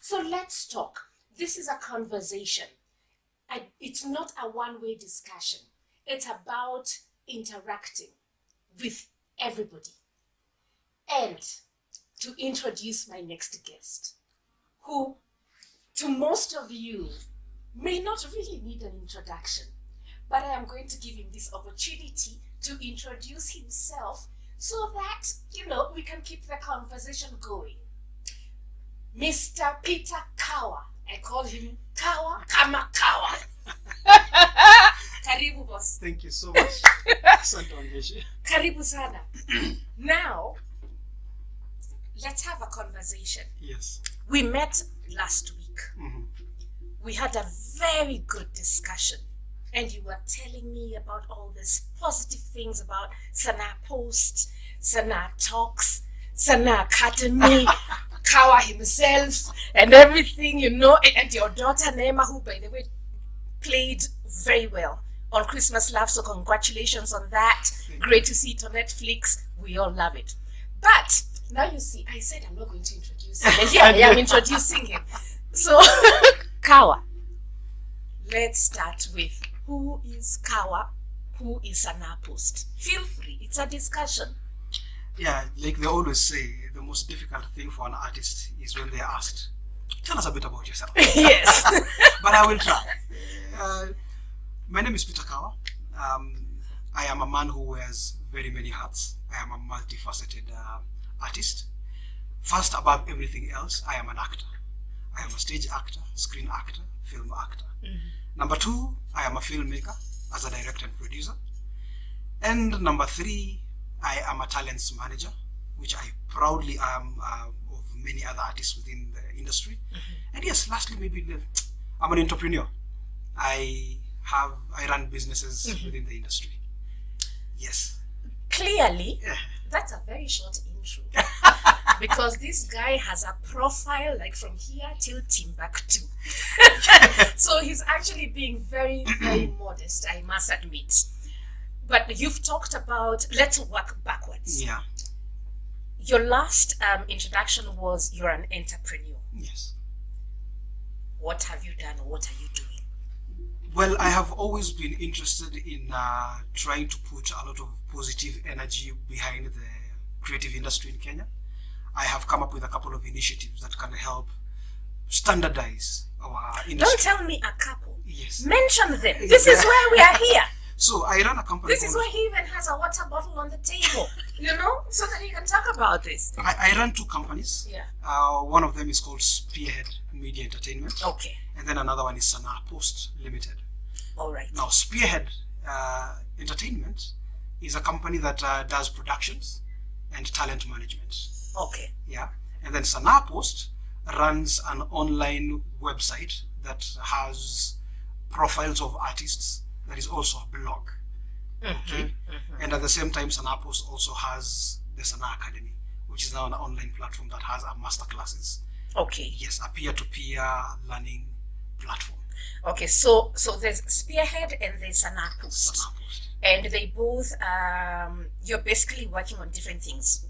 So let's talk. This is a conversation. It's not a one-way discussion. It's about interacting with everybody. And to introduce my next guest, who to most of you may not really need an introduction, but I am going to give him this opportunity to introduce himself so that, we can keep the conversation going. Mr. Peter Kawa. I call him Kawa kama Kawa. Karibu boss. Thank you so much. Karibu sana. Now, let's have a conversation. Yes. We met last week. Mm-hmm. We had a very good discussion. And you were telling me about all these positive things about Sanaa Post, Sanaa Talks, Sanaa Academy, Kawa himself, and everything, and your daughter Nema, who, by the way, played very well on Christmas Love. So congratulations on that. Great to see it on Netflix. We all love it. But now you see, I said I'm not going to introduce him. And here I am introducing him. So, Kawa, let's start with who is Kawa, who is Sanaa Post. Feel free, it's a discussion. Yeah, like they always say, the most difficult thing for an artist is when they're asked, tell us a bit about yourself. Yes. But I will try. My name is Peter Kawa. I am a man who wears very many hats. I am a multifaceted artist. First, above everything else, I am an actor. I am a stage actor, screen actor, film actor. Mm-hmm. Number 2, I am a filmmaker as a director and producer. And number 3, I am a talents manager, which I proudly am of many other artists within the industry. Mm-hmm. And yes, lastly, maybe I'm an entrepreneur. I run businesses mm-hmm. within the industry. Yes. Clearly, that's a very short intro. Because this guy has a profile like from here till Timbuktu. So he's actually being very, very modest, I must admit. But you've talked about, let's work backwards. Yeah. Your last introduction was you're an entrepreneur. Yes. What have you done or what are you doing? Well, I have always been interested in trying to put a lot of positive energy behind the creative industry in Kenya. I have come up with a couple of initiatives that can help standardize our industry. Don't tell me a couple. Yes. Mention them. This is why we are here. So I run a company. This is why he even has a water bottle on the table, so that he can talk about this. I run 2 companies. Yeah. One of them is called Spearhead Media Entertainment. Okay. And then another one is Sanaa Post Limited. All right. Now, Spearhead Entertainment is a company that does productions and talent management. Okay. Yeah. And then Sanaa Post runs an online website that has profiles of artists. That is also a blog. Mm-hmm, okay. Mm-hmm. And at the same time, Sanaa Post also has the Sanaa Academy, which is now an online platform that has a master classes. Okay. Yes, a peer-to-peer learning platform. Okay, so there's Spearhead and there's Sanaa Post. Sanaa Post. And they both, you're basically working on different things.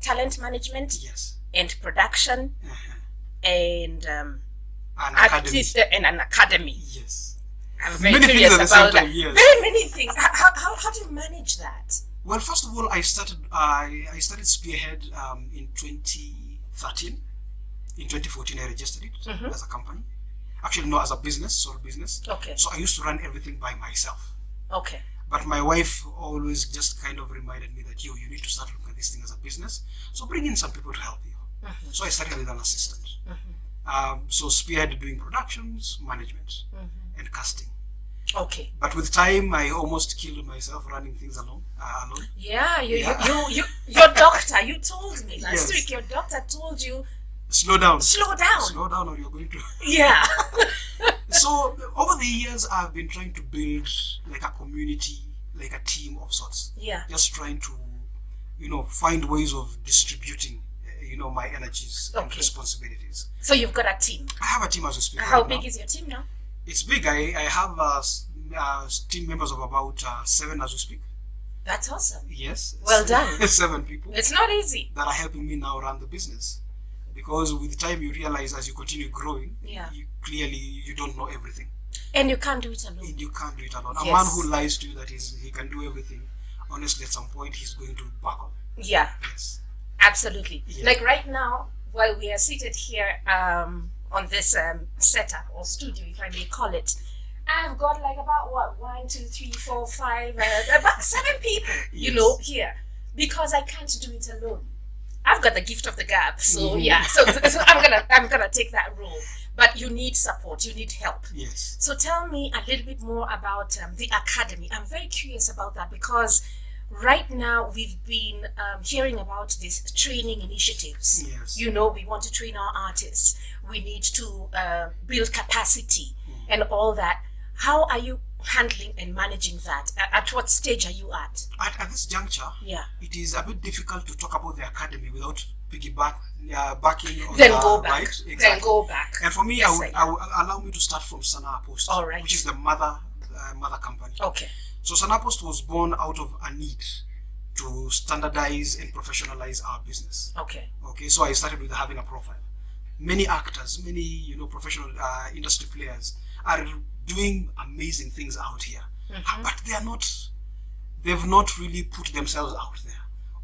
Talent management. Yes. And production. Uh-huh. And an academy. And an academy. Yes. I'm very curious about that. Yes. Very many things. How do you manage that? Well, first of all, I started Spearhead in 2013. In 2014, I registered it mm-hmm. as a company. Actually, no, as a business, sole business. Okay. So I used to run everything by myself. Okay. But my wife always just kind of reminded me that you need to start looking at this thing as a business. So bring in some people to help you. Mm-hmm. So I started with an assistant. Mm-hmm. So Spearhead doing productions, management, mm-hmm. and casting. Okay. But with time, I almost killed myself running things alone. Yeah, your doctor, you told me last Yes. week, your doctor told you, slow down. Slow down. Slow down or you're going to... Yeah. So over the years, I've been trying to build like a community, like a team of sorts. Yeah. Just trying to, find ways of distributing, my energies and responsibilities. So you've got a team. I have a team as we speak. How right big now. is your team now? It's big. I have team members of about 7 as we speak. That's awesome. Yes. Well done. 7 people. It's not easy. That are helping me now run the business. because with time you realize as you continue growing, Yeah. you don't know everything. And you can't do it alone. And you can't do it alone. Yes. A man who lies to you that he can do everything, honestly, at some point he's going to buckle. Yeah. Yes. Absolutely. Yeah. Like right now, while we are seated here on this setup or studio, if I may call it, I've got like about 1, 2, 3, 4, 5, about 7 people, Yes. here, because I can't do it alone. I've got the gift of the gab, so Mhm. yeah. So I'm gonna take that role. But you need support. You need help. Yes. So tell me a little bit more about the academy. I'm very curious about that because right now we've been hearing about these training initiatives. Yes. We want to train our artists. We need to build capacity and all that. How are you handling and managing that? At what stage are you at? At this juncture, Yeah. it is a bit difficult to talk about the academy without backing on Then the go back. right. Exactly. Then go back. And for me, Yes, I would allow me to start from Sanaa Post, All right. which is the mother company. Okay. So Sanaa Post was born out of a need to standardize and professionalize our business. Okay. Okay, so I started with having a profile. Many actors, many professional industry players are doing amazing things out here, but they've not really put themselves out there.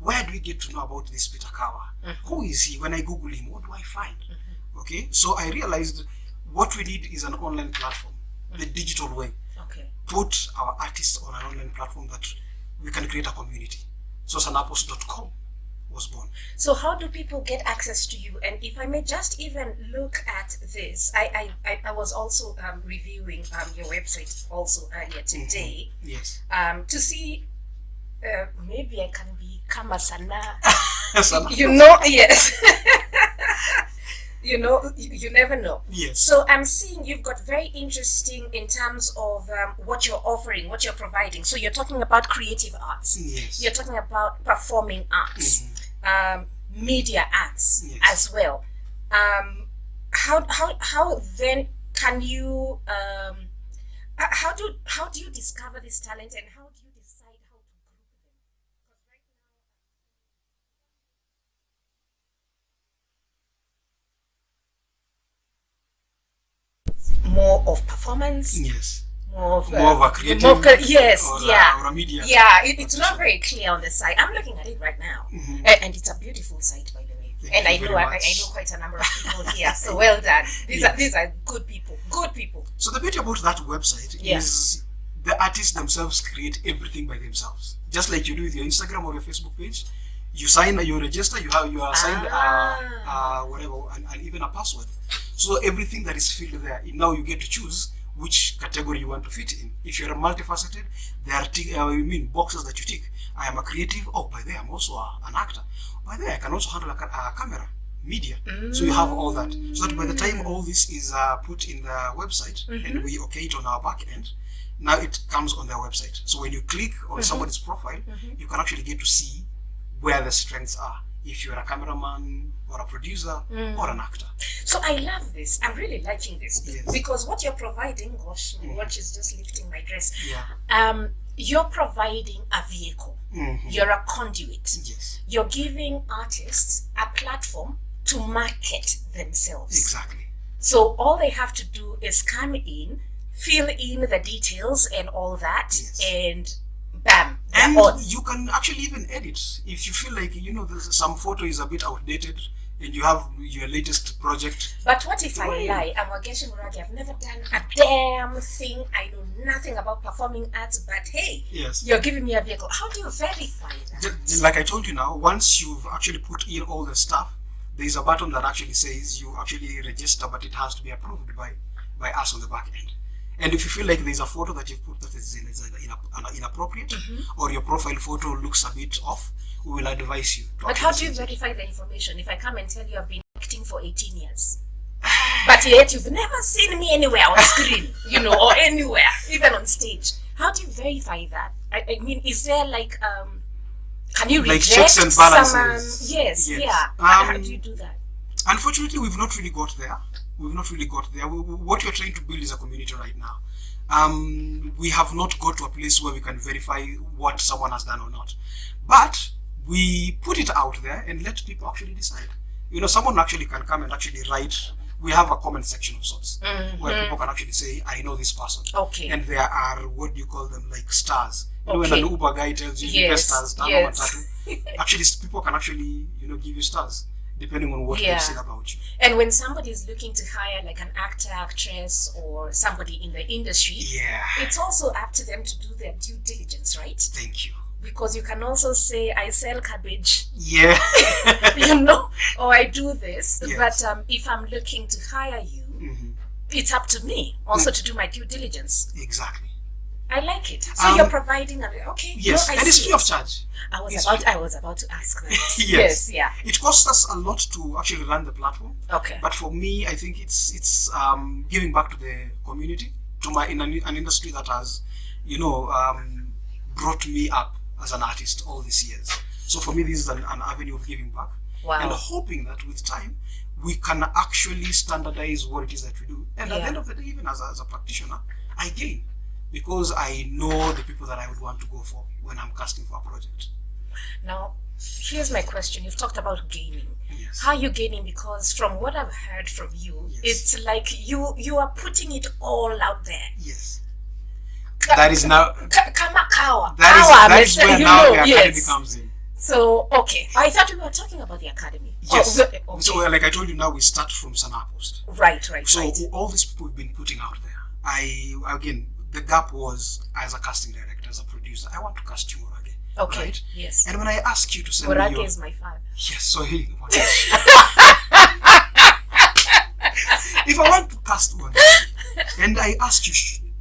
Where do we get to know about this Peter Kawa? Who is he? When I Google him, what do I find? Okay, so I realized what we need is an online platform, the digital way. Okay. Put our artists on an online platform that we can create a community. So sanapost.com was born. So how do people get access to you? And if I may just even look at this, I was also reviewing your website also earlier today. Yes. To see maybe I can become a Sanaa. Sanaa. Yes. You never know. Yes. So I'm seeing you've got very interesting in terms of what you're offering, what you're providing. So you're talking about creative arts. Yes. You're talking about performing arts, media arts Yes. as well. How then can you? How do you discover this talent and how do you decide how to group them? Because right now, more of performance. Yes. More of a creative. Yes, or yeah. Or a media. Yeah, it's not very clear on the site. I'm looking at it right now, and it's a beautiful site, by the way. Thank And you I know very I much. know quite a number of people here. So well done. These are good people. Good people. So the beauty about that website Yeah. is the artists themselves create everything by themselves. Just like you do with your Instagram or your Facebook page, you sign, you register, you are assigned whatever, and even a password. So everything that is filled there, now you get to choose which category you want to fit in. If you're a multifaceted, there are boxes that you tick. I am a creative. Oh, by the way, I'm also an actor. By the way, I can also handle a camera, media. So you have all that. So that by the time all this is put in the website and we okay it on our back end, now it comes on their website. So when you click on somebody's profile, you can actually get to see where the strengths are. If you're a cameraman or a producer or an actor. So I love this. I'm really liking this Yes. because what you're providing, gosh, my watch is just lifting my dress. Yeah. You're providing a vehicle. You're a conduit. Yes. You're giving artists a platform to market themselves. Exactly. So all they have to do is come in, fill in the details and all that, Yes. and bam, And they're on. you can actually even edit if you feel like some photo is a bit outdated and you have your latest project. But what if I Right. lie? I'm Wageshi Muragi. I've never done a damn thing. I know nothing about performing arts, but hey, Yes. you're giving me a vehicle. How do you verify that? Like I told you now, once you've actually put in all the stuff, there's a button that actually says you actually register, but it has to be approved by us on the back end. And if you feel like there's a photo that you've put that is inappropriate, or your profile photo looks a bit off, we will advise you. But how do you verify the information? If I come and tell you I've been acting for 18 years, but yet you've never seen me anywhere on screen, or anywhere, even on stage. How do you verify that? I mean, is there can you Like reject checks and balances? someone? Yes, Yes. yeah. How do you do that? Unfortunately, we've not really got there. What we're trying to build is a community right now. We have not got to a place where we can verify what someone has done or not. But we put it out there and let people actually decide. someone actually can come and actually write. We have a comment section of sorts where people can actually say, I know this person. Okay. And there are, what do you call them, like stars. Okay. When an Uber guy tells you, you Yes. stars, Yes. actually people can actually, give you stars depending on what they've said about you. And when somebody is looking to hire like an actor, actress, or somebody in the industry, it's also up to them to do their due diligence, right? Thank you. Because you can also say, I sell cabbage. Yeah. Or I do this. Yes. But if I'm looking to hire you, it's up to me also to do my due diligence. Exactly. I like it. So you're providing okay. Yes, and it's free of charge. I was about to ask that. Yes. Yeah. It costs us a lot to actually run the platform. Okay. But for me, I think it's giving back to the community, in an industry that has, brought me up as an artist all these years. So for me, this is an avenue of giving back. Wow. And hoping that with time, we can actually standardize what it is that we do. And at the end of the day, even as a practitioner, I gain. Because I know the people that I would want to go for when I'm casting for a project. Now, here's my question. You've talked about gaining. Yes. How are you gaining? Because from what I've heard from you, it's like you are putting it all out there. Yes. That is now... Kawa. That is where now the academy comes in. So, okay. I thought we were talking about the academy. Yes. Okay. So, like I told you, now we start from Sanaa Post. Right. So, all these people we've been putting out there, the gap was, as a casting director, as a producer, I want to cast you, Murage. Okay. Right? Yes. And when I ask you to send Murage me your... is my father. Yes, so if I want to cast one, and I ask you,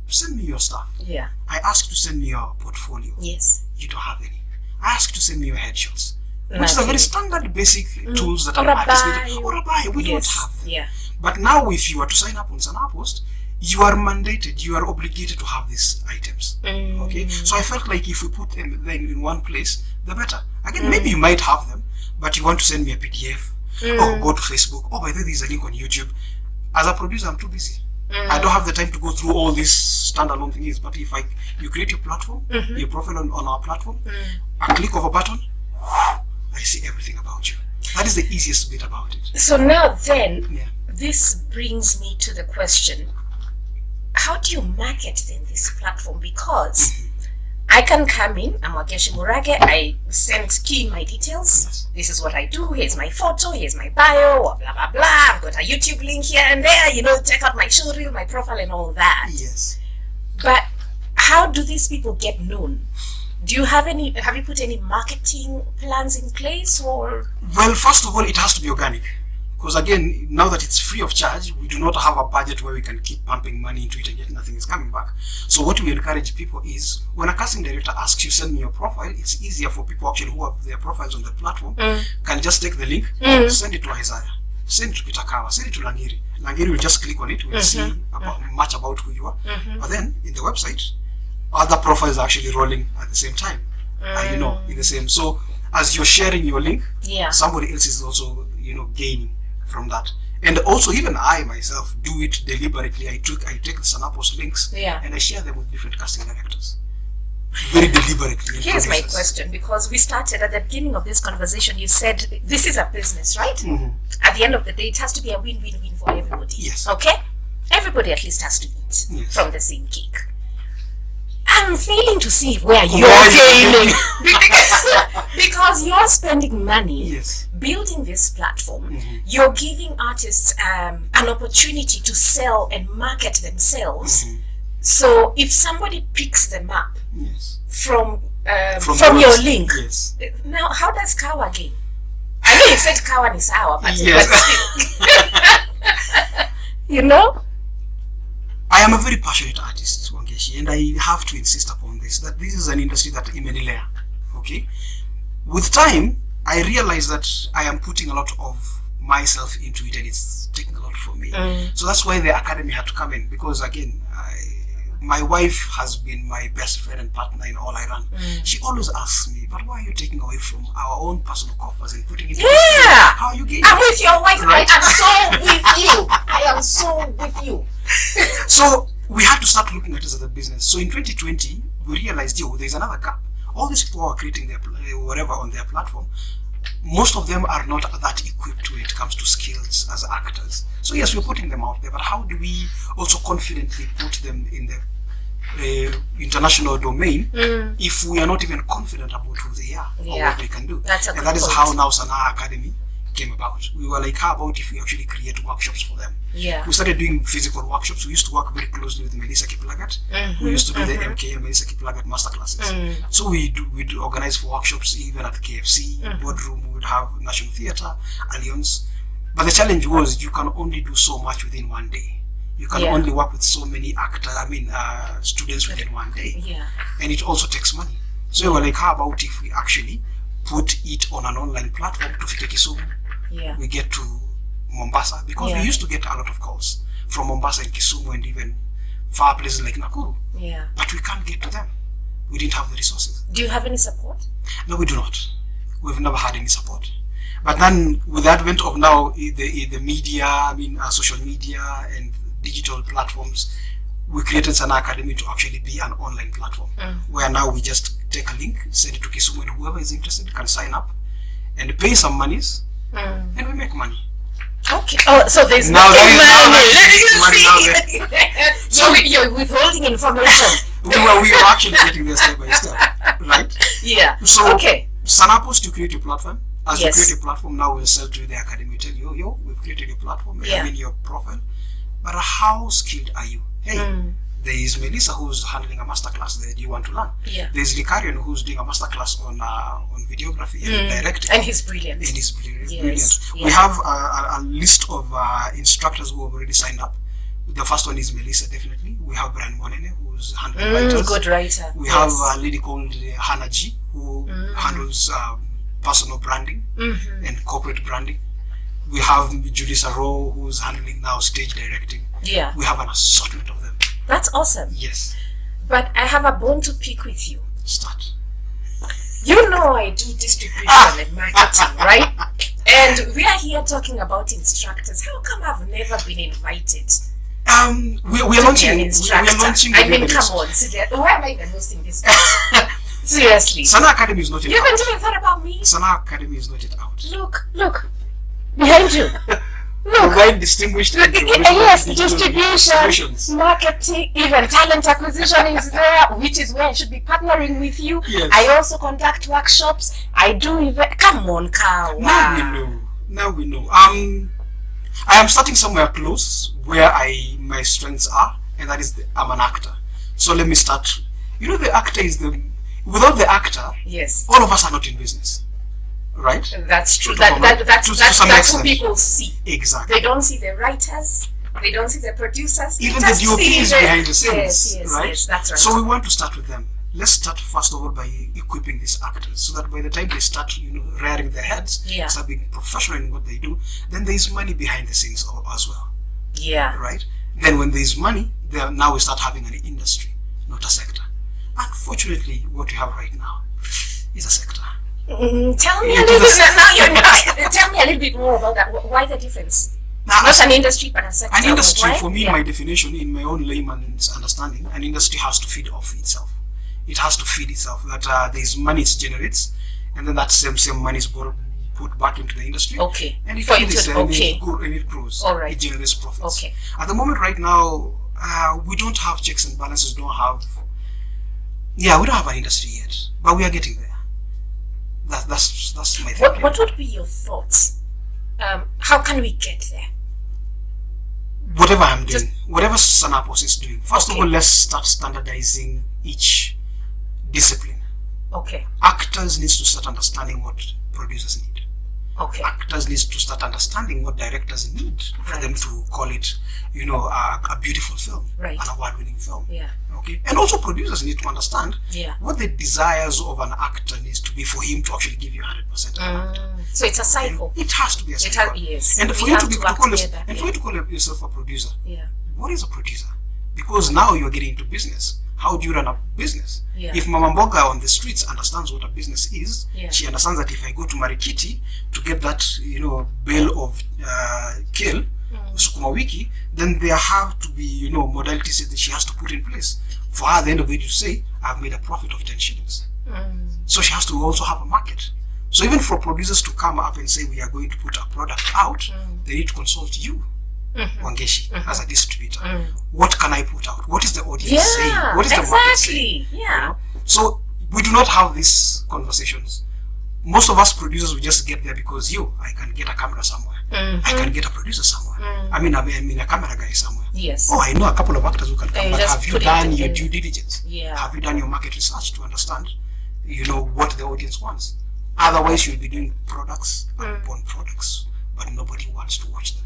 send me your stuff. Yeah. I ask you to send me your portfolio. Yes. You don't have any. I ask you to send me your headshots, which is a very standard basic tools that an artist needs. Or a buy. We don't have them. Yeah. But now, if you were to sign up on Sanaa Post, you are mandated, you are obligated to have these items. Okay? So I felt like if we put them in one place, the better. Again, maybe you might have them, but you want to send me a PDF or go to Facebook. Oh, by the way, there's a link on YouTube. As a producer, I'm too busy. I don't have the time to go through all these standalone things. But if you create your platform, your profile on our platform, a click of a button, I see everything about you. That is the easiest bit about it. So now then, this brings me to the question, how do you market then this platform? Because I can come in, I'm Wageshi Murage, I key in my details. Yes. This is what I do, here's my photo, here's my bio, blah, blah, blah. I've got a YouTube link here and there, check out my showreel, my profile and all that. Yes. But how do these people get known? Do you have you put any marketing plans in place or? Well, first of all, it has to be organic. Because again, now that it's free of charge, we do not have a budget where we can keep pumping money into it and yet nothing is coming back. So what we encourage people is, when a casting director asks you, send me your profile, it's easier for people actually who have their profiles on the platform, can just take the link, send it to Isaiah, send it to Peter Kawa, send it to Langiri. Langiri will just click on it, we'll see much about who you are. But then, in the website, other profiles are actually rolling at the same time. In the same. So, as you're sharing your link, somebody else is also, gaining from that. And also, even I myself do it deliberately. I take the Sanaa Post links and I share them with different casting directors. Very deliberately. Here's my question, because we started at the beginning of this conversation, you said this is a business, right? At the end of the day, it has to be a win-win-win for everybody. Yes. Okay? Everybody at least has to eat from the same cake. I'm failing to see where you're gaining. Because you're spending money building this platform. You're giving artists an opportunity to sell and market themselves. So if somebody picks them up from your link, now how does Kawa gain? I know you said Kawa is sour, but still. I am a very passionate artist, Wangeshi, and I have to insist upon this, that this is an industry that imenilea. Okay? With time, I realize that I am putting a lot of myself into it and it's taking a lot from me. So that's why the academy had to come in, because again, my wife has been my best friend and partner in all I run. She always asks me, but why are you taking away from our own personal coffers and putting it in how are you getting? I'm with your wife, right? I am so with you. I am so with you. So we had to start looking at it as a business. So in 2020, we realized, there's another gap. All these people are creating their whatever on their platform. most of them are not that equipped when it comes to skills as actors. So yes, we're putting them out there, but how do we also confidently put them in the international domain if we are not even confident about who they are or what they can do? And that is how now Sanaa Academy came about. We were like, how about if we actually create workshops for them? We started doing physical workshops. We used to work very closely with Melissa Kiplagat. We used to do the MK and Melissa Kiplagat masterclasses. So we'd organize for workshops even at KFC, Boardroom. We would have National Theatre, Alliance. But the challenge was you can only do so much within one day. You can only work with so many students within one day. And it also takes money. So we were like, how about if we actually put it on an online platform to Fike Kisumu? We get to Mombasa, because we used to get a lot of calls from Mombasa and Kisumu and even far places like Nakuru. But we can't get to them. We didn't have the resources. Do you have any support? No, we do not. We've never had any support. But then with the advent of now the media, social media and digital platforms, we created Sanaa Academy to actually be an online platform where now we just take a link, send it to Kisumu, and whoever is interested can sign up and pay some monies, and we make money. Okay. Oh, so there's now money. So you're withholding information. we are actually getting there step by step, right? So Sanaa Post, you create a platform. As you create a platform, now we'll sell to the academy. We tell you, yo, we've created a platform. Your profile. But how skilled are you? Hey, there is Melissa who's handling a masterclass there. Do you want to learn? There's Likarian who's doing a masterclass on videography and directing. And he's brilliant. Brilliant. We have a list of instructors who have already signed up. The first one is Melissa, definitely. We have Brian Monene, who's handling writers. Good writer. We have a lady called Hannah G, who handles personal branding and corporate branding. We have Julissa Rowe, who's handling now stage directing. We have an assortment of them. That's awesome. Yes. But I have a bone to pick with you. Start. You know I do distribution and marketing, right? And we are here talking about instructors. How come I've never been invited? We are launching. I mean, come on. Why am I even hosting this? Seriously. Sanaa Academy is not yet out. You haven't even thought about me? Sanaa Academy is not yet out. Look. Behind you. Look. Well distinguished. Yes, distribution, marketing, even talent acquisition is there, which is where I should be partnering with you. Yes. I also conduct workshops. I do event. Come on, Kawa. Now we know. I am starting somewhere close where my strengths are, and that is I'm an actor. So let me start. You know, the actor is without the actor, all of us are not in business. Right? That's true. That's what people see. Exactly. They don't see the writers. They don't see the producers. Even the DOPs behind the scenes. Right? Yes, that's right. So we want to start with them. Let's start first of all by equipping these actors, so that by the time they start, rearing their heads, start being professional in what they do, then there is money behind the scenes as well. Right? Then when there is money, now we start having an industry, not a sector. Unfortunately, what we have right now is a sector. Tell me a little bit. Tell me a little bit more about that. Why the difference? Not an industry, but a sector. An industry, for me, my definition, in my own layman's understanding, an industry has to feed off itself. It has to feed itself. That there is money it generates, and then that same money is put back into the industry. And it feeds and it grows. All right. It generates profits. At the moment, right now, we don't have checks and balances. We don't have an industry yet, but we are getting there. That's my thinking. What would be your thoughts? How can we get there? Whatever I'm doing, whatever Sanaa Post is doing, first of all, let's start standardizing each discipline. Actors need to start understanding what producers need. Actors need to start understanding what directors need for them to call it, a beautiful film, an award-winning film. And also producers need to understand what the desires of an actor needs to be for him to actually give you 100%. So it's a cycle. It has to be a cycle. And for you to call yourself a producer, what is a producer? Because now you're getting into business. How do you run a business? If Mama Mboga on the streets understands what a business is, she understands that if I go to Marikiti to get that, bale of kale, sukuma wiki, then there have to be, modalities that she has to put in place for her at the end of the day to say, I've made a profit of 10 shillings. So she has to also have a market. So even for producers to come up and say we are going to put a product out, they need to consult you, Wangeshi, as a distributor. What can I put out? What is the audience saying? What is the market saying? Yeah. You know? So we do not have these conversations. Most of us producers, we just get there because I can get a camera somewhere. I can get a producer somewhere. I mean a camera guy somewhere. Yes. Oh, I know a couple of actors who can come, but have you done your due diligence? Yeah. Have you done your market research to understand, what the audience wants? Otherwise, you'll be doing products upon products, but nobody wants to watch them.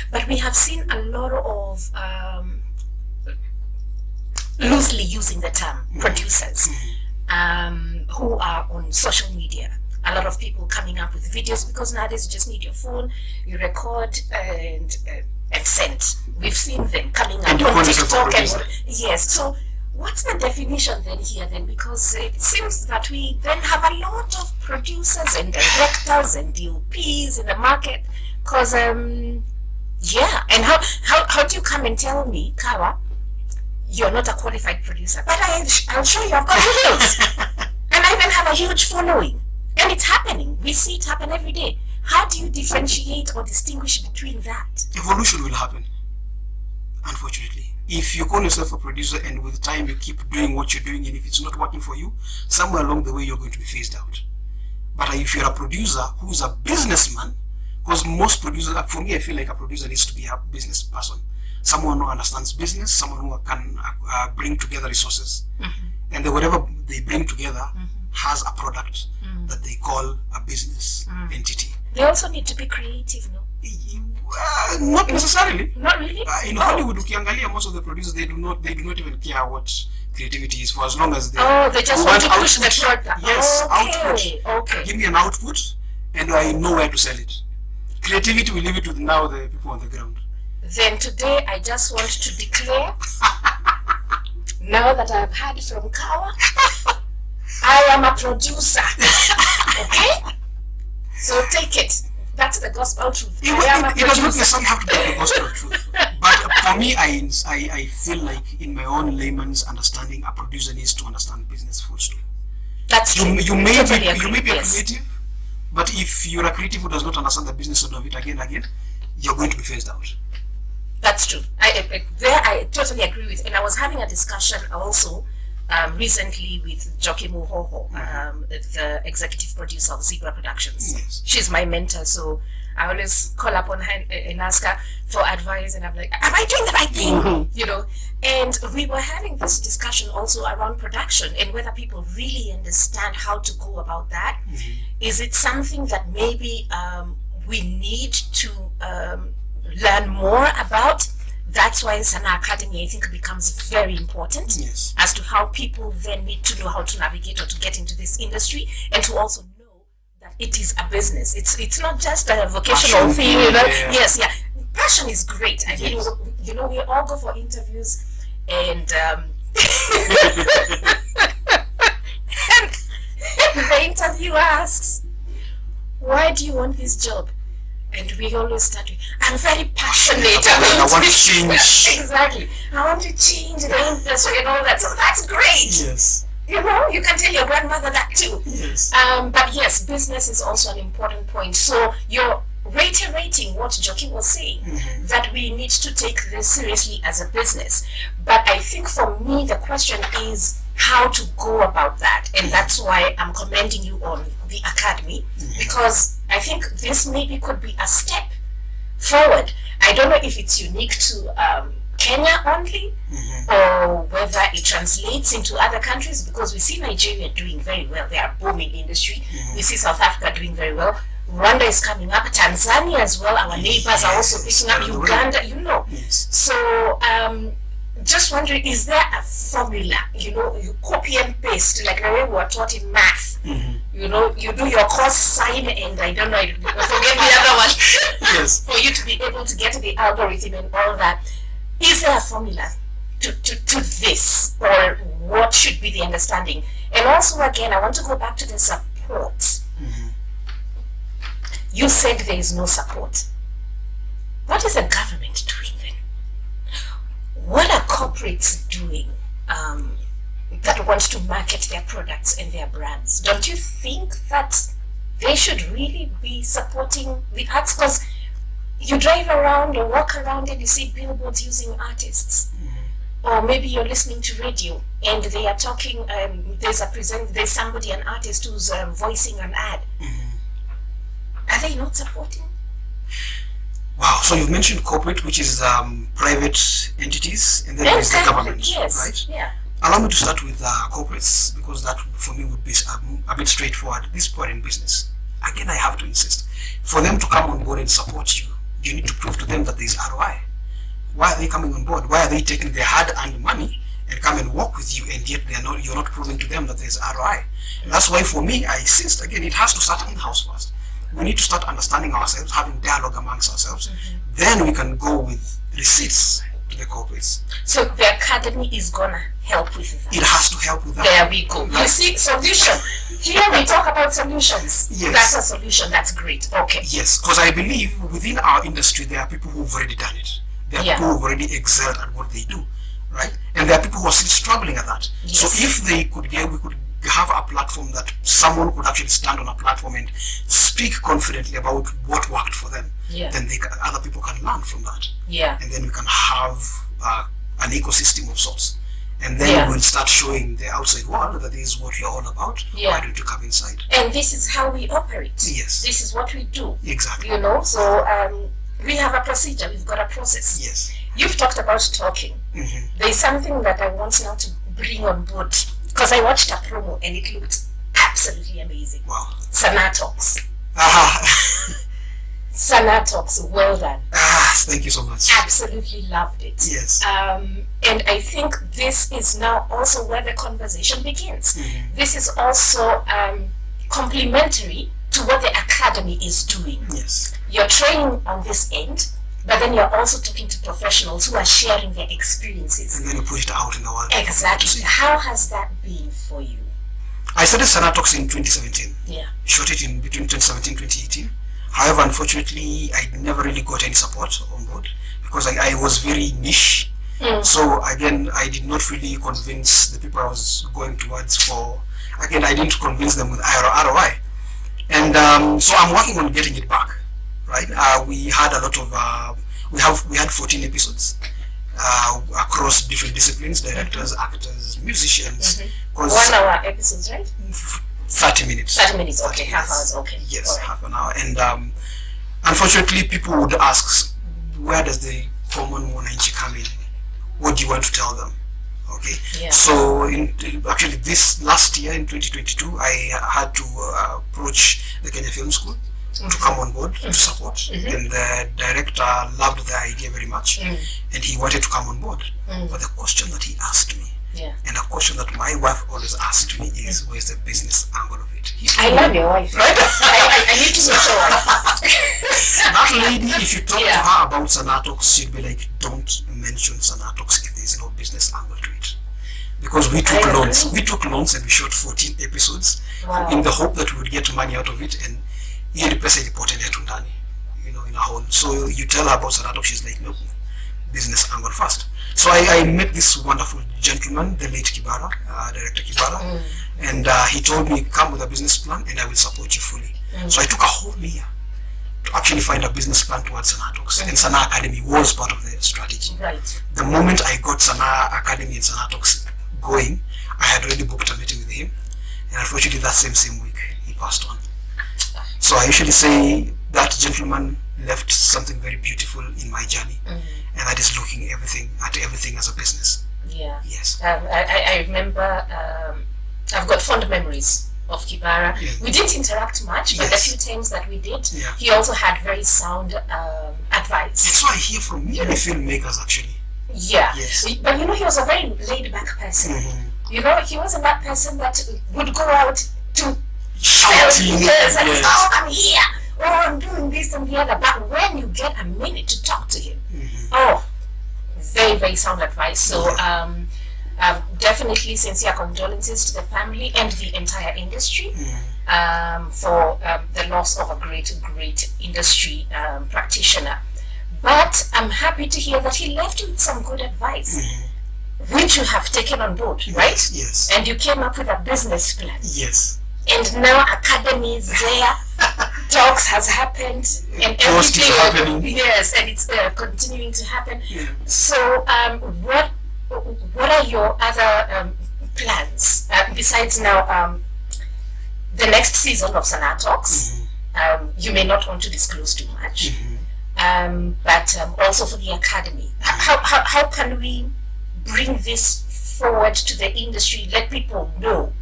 But we have seen a lot of loosely using the term producers who are on social media. A lot of people coming up with videos, because nowadays you just need your phone, you record and send. We've seen them coming up on TikTok yes. So what's the definition then here then? Because it seems that we then have a lot of producers and directors and DOPs in the market. Because and how do you come and tell me, Kawa, you're not a qualified producer? But I'll show you, I've got videos. And I even have a huge following. And it's happening. We see it happen every day. How do you differentiate or distinguish between that? Evolution will happen, unfortunately. If you call yourself a producer and with time you keep doing what you're doing, and if it's not working for you, somewhere along the way you're going to be phased out. But if you're a producer who's a businessman, because most producers, for me, I feel like a producer needs to be a business person. Someone who understands business, someone who can bring together resources. And then whatever they bring together has a product that they call a business entity. They also need to be creative, no? Not necessarily. Not really? In Hollywood, ukiangalia, most of the producers, they do not even care what creativity is, for as long as they they just want to push the product. Yes, Okay. output. Give me an output and I know where to sell it. Creativity, we leave it with now the people on the ground. Then today I just want to declare, now that I've heard from Kawa, I am a producer. Okay? So take it. That's the gospel truth. It does not necessarily have to be the gospel truth. But for me, I feel like in my own layman's understanding, a producer needs to understand business full stop. That's true. You may be a creative, but if you're a creative who does not understand the business of it again, you're going to be phased out. That's true. I totally agree with. And I was having a discussion also recently with Joki Muhoho, the executive producer of Zebra Productions. Yes. She's my mentor, so I always call upon her and ask her for advice, and I'm like, am I doing the right thing? And we were having this discussion also around production and whether people really understand how to go about that. Is it something that maybe we need to learn more about? That's why Sanaa Academy, I think, becomes very important as to how people then need to know how to navigate or to get into this industry, and to also know that it is a business. It's not just a vocational thing, Yes, passion is great. I mean, we all go for interviews, and and the interviewer asks, "Why do you want this job?" And we always start with, I'm very passionate about I want to change. Exactly. I want to change the industry and all that. So that's great. Yes. You can tell your grandmother that too. Yes. But yes, business is also an important point. So you're reiterating what Joki was saying, that we need to take this seriously as a business. But I think for me, the question is how to go about that. And that's why I'm commending you on the academy, because I think this maybe could be a step forward. I don't know if it's unique to Kenya only, or whether it translates into other countries, because we see Nigeria doing very well. They are booming industry. We see South Africa doing very well. Rwanda is coming up. Tanzania as well. Our neighbors are also picking up. Uganda, So just wondering, is there a formula? You copy and paste like the way we were taught in math. You do your course sign, and I don't know, forget the other one. Yes. For you to be able to get the algorithm and all that. Is there a formula to this, or what should be the understanding? And also, again, I want to go back to the support. You said there is no support. What is the government doing then? What are corporates doing that want to market their products and their brands? Don't you think that they should really be supporting the arts, because you drive around or walk around and you see billboards using artists. Or maybe you're listening to radio and they are talking, there's somebody, an artist who's voicing an ad. Are they not supporting? Wow, so you've mentioned corporate, which is private entities, and then there's the government, yes, right? Yeah. Allow me to start with corporates, because that for me would be a bit straightforward. This part in business, again, I have to insist, for them to come on board and support you, you need to prove to them that there is ROI. Why are they coming on board? Why are they taking their hard-earned money and come and work with you, and yet you're not proving to them that there's ROI? And that's why for me, I insist, again, it has to start in-house first. We need to start understanding ourselves, having dialogue amongst ourselves. Then we can go with receipts to the corporates. So the academy is gonna help with that. It has to help with that. There we go. You see, solution. Here we talk about solutions. Yes. That's a solution. That's great. Okay. Yes, because I believe within our industry there are people who've already done it. There are people who've already excelled at what they do, right? And there are people who are still struggling at that. Yes. So if they could we could have a platform that someone could actually stand on a platform and speak confidently about what worked for them, then other people can learn from that. Yeah. And then we can have an ecosystem of sorts. And then we'll start showing the outside world that this is what you're all about. Why don't you come inside? And this is how we operate. Yes. This is what we do. Exactly. You know, so we have a procedure, we've got a process. Yes. You've talked about talking. There's something that I want now to bring on board, because I watched a promo and it looked absolutely amazing. Wow. Sanaa Talks. Aha. Sanaa Talks, well done. Thank you so much. Absolutely loved it. Yes. And I think this is now also where the conversation begins. This is also complementary to what the academy is doing. Yes. You're training on this end, but then you're also talking to professionals who are sharing their experiences. And then you push it out in the world. Exactly. How has that been for you? I started Sanaa Talks in 2017. Yeah. Shot it in between 2017 and 2018. However, unfortunately, I never really got any support on board because I was very niche. So again, I did not really convince the people I was going towards for. Again, I didn't convince them with ROI. And so I'm working on getting it back. Right? We had a lot of we had 14 episodes across different disciplines: directors, actors, musicians. 1 hour episodes, right? 30 minutes. 30 minutes. Okay, half hours. Okay. Yes, half an hour. And unfortunately, people would ask, where does the common Mwananchi come in? What do you want to tell them? Okay. Yeah. So actually, this last year in 2022, I had to approach the Kenya Film School to come on board to support, and the director loved the idea very much, and he wanted to come on board. But the question that he asked me, and a question that my wife always asked me is, where's the business angle of it? I love your wife. Right? I need to meet your wife. That lady, if you talk to her about Sanaa Talks, she'd be like, don't mention Sanaa Talks if there's no business angle to it. Because we took loans. We took loans and we shot 14 episodes in the hope that we would get money out of it, and hiyo ni pesa ilipotelea tu ndani, in a hole. So you tell her about Sanaa Talks, she's like, no, business angle first. So I met this wonderful gentleman, the late Kibara, director Kibara, and he told me, come with a business plan and I will support you fully. So I took a whole year to actually find a business plan towards Sanaa Talks, and Sanaa Academy was part of the strategy. Right. The moment I got Sanaa Academy and Sanaa Talks going, I had already booked a meeting with him, and unfortunately that same week he passed on. So I usually say that gentleman left something very beautiful in my journey, and that is looking at everything as a business. Yeah. Yes. I remember, I've got fond memories of Kibara. Yeah. We didn't interact much, but the few times that we did, he also had very sound advice. That's what I hear from many filmmakers actually. Yeah. Yes. But he was a very laid back person. He wasn't that person that would go out to Shouting. and oh, I'm here, oh, I'm doing this and the other. But when you get a minute to talk to him, very, very sound advice. So definitely sincere condolences to the family and the entire industry for the loss of a great industry practitioner. But I'm happy to hear that he left you with some good advice, which you have taken on board, right? Yes. And you came up with a business plan. Yes. and now Academy is there. Talks has happened, and Post is happening. Yes, and it's continuing to happen. Yeah. So, what are your other plans besides now the next season of Sanaa Talks? You may not want to disclose too much, but also for the Academy. How can we bring this forward to the industry? Let people know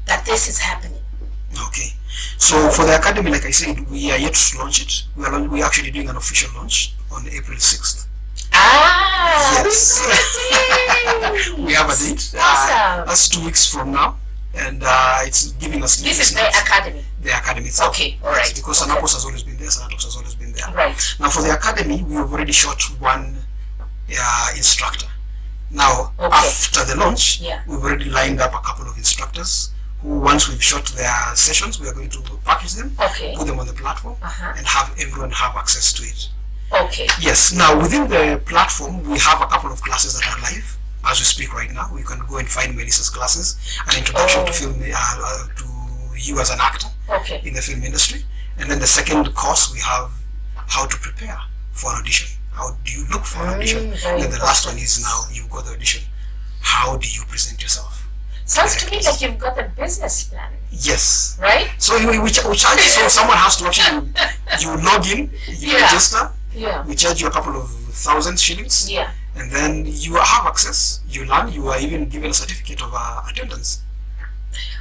that this is happening. Okay. So for the Academy, like I said, we are yet to launch it. We are actually doing an official launch on April 6th. Yes. We have a date. Awesome. That's 2 weeks from now. And it's giving us... This is the Academy. The Academy itself. Okay, all right. Because Sanaa Post has always been there, Sanaa Talks has always been there. Right. Now for the Academy, we have already shot one instructor. Now, after the launch, we've already lined up a couple of instructors who, once we've shot their sessions, we are going to package them, put them on the platform, and have everyone have access to it. Okay. Yes. Now, within the platform, we have a couple of classes that are live as we speak right now. You can go and find Melissa's classes, an introduction to film, to you as an actor in the film industry. And then the second course, we have how to prepare for an audition. How do you look for an audition? And then the last one is now you've got the audition. How do you present yourself? Sounds to me like you've got the business plan. Yes. Right? So we charge, so someone has to actually, you log in, you register, we charge you a couple of 1,000 shillings, and then you have access, you learn, you are even given a certificate of attendance.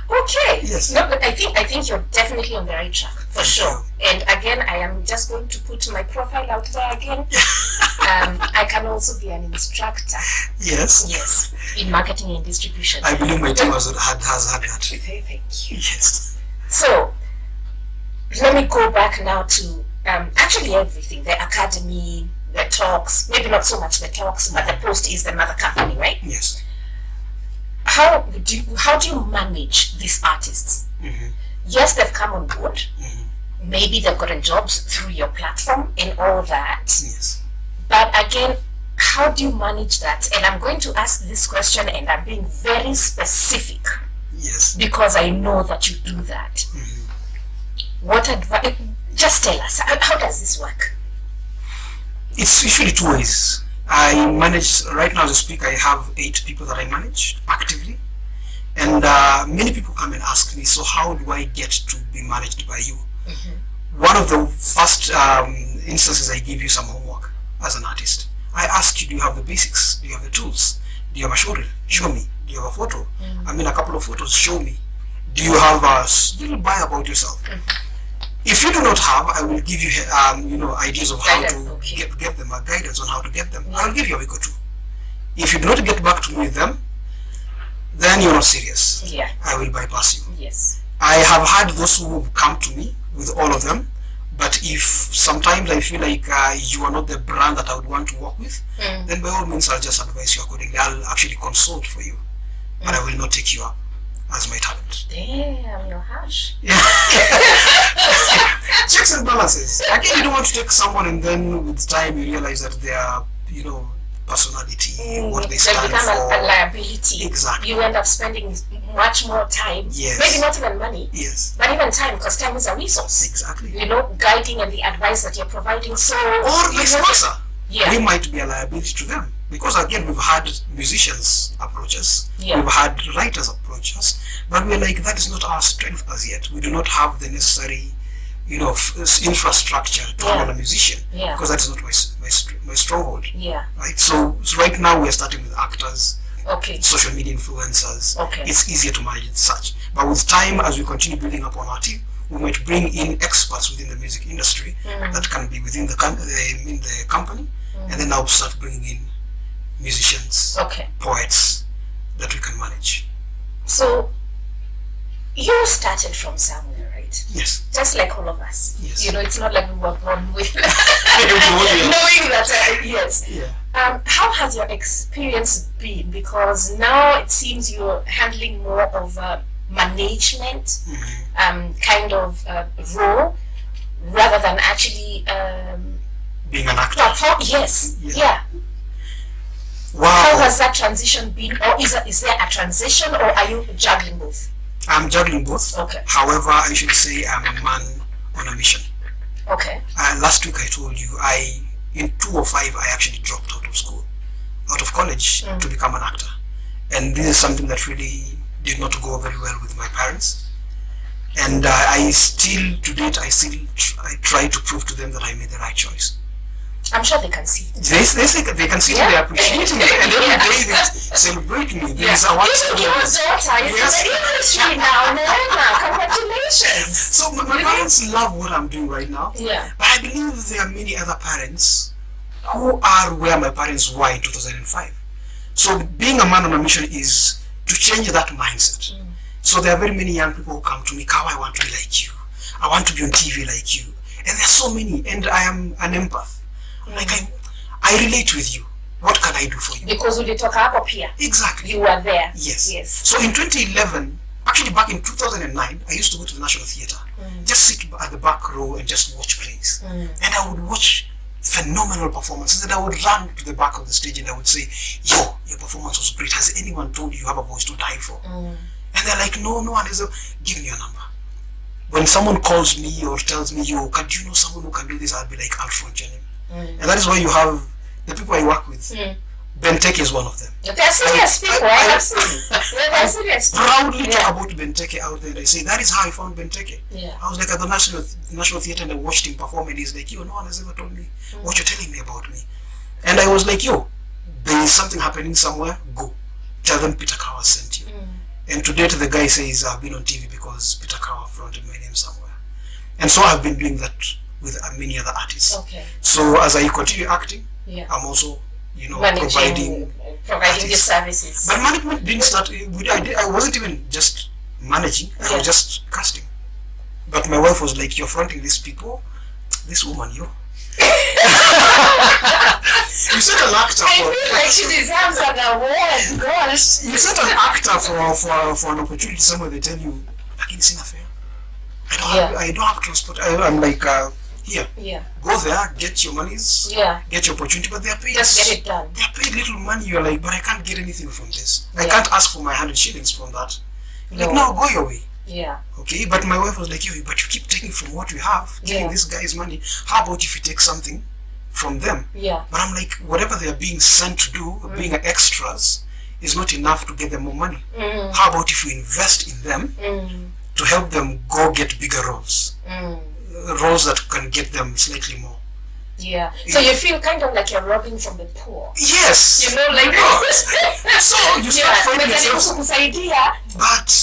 Okay. Yes. No, but I think you're definitely on the right track, for sure. And again, I am just going to put my profile out there again. I can also be an instructor. Yes. Yes. In marketing and distribution. I believe my team has had that. Thank you. Yes. So, let me go back now to actually everything. The Academy, the talks, maybe not so much the talks, but the Post is the mother company, right? Yes. How do you manage these artists? Yes, they've come on board. Maybe they've gotten jobs through your platform and all that. Yes. But again, how do you manage that? And I'm going to ask this question, and I'm being very specific. Yes. Because I know that you do that. What advice? Just tell us. How does this work? It's usually 2 ways. I manage, right now as I speak, I have 8 people that I manage actively. And many people come and ask me, so how do I get to be managed by you? One of the first instances, I give you some homework as an artist. I ask you, do you have the basics? Do you have the tools? Do you have a showreel? Show me. Do you have a photo? I mean, a couple of photos, show me. Do you have a little bio about yourself? If you do not have, I will give you, ideas of how to get them, guidance on how to get them. I'll give you a week or 2. If you do not get back to me with them, then you're not serious. I will bypass you. Yes. I have had those who have come to me with all of them, but if sometimes I feel like you are not the brand that I would want to work with, then by all means I'll just advise you accordingly. I'll actually consult for you, but I will not take you up as my talent. Damn, you're harsh. Checks and balances. Again, you don't want to take someone and then with time you realize that they are, personality, what they stand become for. a liability. Exactly. You end up spending much more time. Yes. Maybe not even money. Yes. But even time, because time is a resource. Exactly. Guiding and the advice that you're providing. So, or vice versa. Yeah. We might be a liability to them. Because again, we've had musicians approach us. Yeah. We've had writers approach us. But we're like, that is not our strength as yet. We do not have the necessary, infrastructure to handle a musician. Yeah. Because that is not my stronghold. Yeah. Right. So right now we're starting with actors. Okay. Social media influencers. Okay. It's easier to manage it such. But with time, as we continue building up on our team, we might bring in experts within the music industry that can be within the company, and then now start bringing in musicians, poets that we can manage. So you started from somewhere, right? Yes. Just like all of us. Yes. It's not like we were born with knowing that. Yes. Yeah. How has your experience been? Because now it seems you're handling more of a management kind of role rather than actually being an actor. Yes. Yeah. Wow. How has that transition been, or is there a transition, or are you juggling both? I'm juggling both. Okay. However, I should say I'm a man on a mission. Okay. Last week I told you in 2005 I actually dropped out of school, out of college to become an actor. And this is something that really did not go very well with my parents. And I still, to date, I try to prove to them that I made the right choice. I'm sure they can see it. They can see it, they appreciate me, and every day they celebrate me. There is a Even your daughter is in the industry now, Nana. Congratulations. So my parents love what I'm doing right now. Yeah. But I believe there are many other parents who are where my parents were in 2005. So being a man on a mission is to change that mindset. So there are very many young people who come to me, Kawa, I want to be like you. I want to be on TV like you. And there are so many, and I am an empath. Like I relate with you. What can I do for you? Because we talk up here. Exactly. You were there. Yes. Yes. So in 2011, actually back in 2009, I used to go to the National Theatre, just sit at the back row and just watch plays. And I would watch phenomenal performances, and I would run to the back of the stage and I would say, yo, your performance was great. Has anyone told you you have a voice to die for? And they're like, no one has. Give me your number. When someone calls me or tells me, yo, do you know someone who can do this? I'll be like, I'll front your name. And that is why you have the people I work with. Benteke is one of them. They're serious people. I have seen. They're serious people. Proudly talk about Benteke out there. They say, that is how I found Benteke. Yeah. I was like at the National Theatre and I watched him perform, and he's like, yo, no one has ever told me what you're telling me about me. And I was like, yo, there is something happening somewhere, go. Tell them Peter Kawa sent you. And to date, the guy says, I've been on TV because Peter Kawa fronted my name somewhere. And so I've been doing that with many other artists. Okay. So as I continue acting, Yeah. I'm also, providing these services. But management didn't start. I wasn't even just managing. I was just casting. But my wife was like, "You're fronting these people. This woman, you." You set an actor I feel like she deserves an award. Gosh. You set an actor for an opportunity somewhere. They tell you, "I can sing a fair. I don't have transport." I'm like, here. Yeah. Go there, get your monies. Yeah. Get your opportunity, but they're paid. Just get it done. They're paid little money. You're like, but I can't get anything from this. I can't ask for my 100 shillings from that. You're like, no, go your way. Yeah. Okay, but my wife was like, yo, but you keep taking from what we have, taking this guy's money. How about if you take something from them? Yeah. But I'm like, whatever they're being sent to do, being extras, is not enough to get them more money. How about if you invest in them to help them go get bigger roles? Roles that can get them slightly more. Yeah. So you feel kind of like you're robbing from the poor. Yes. You know, like so you start finding yourself. But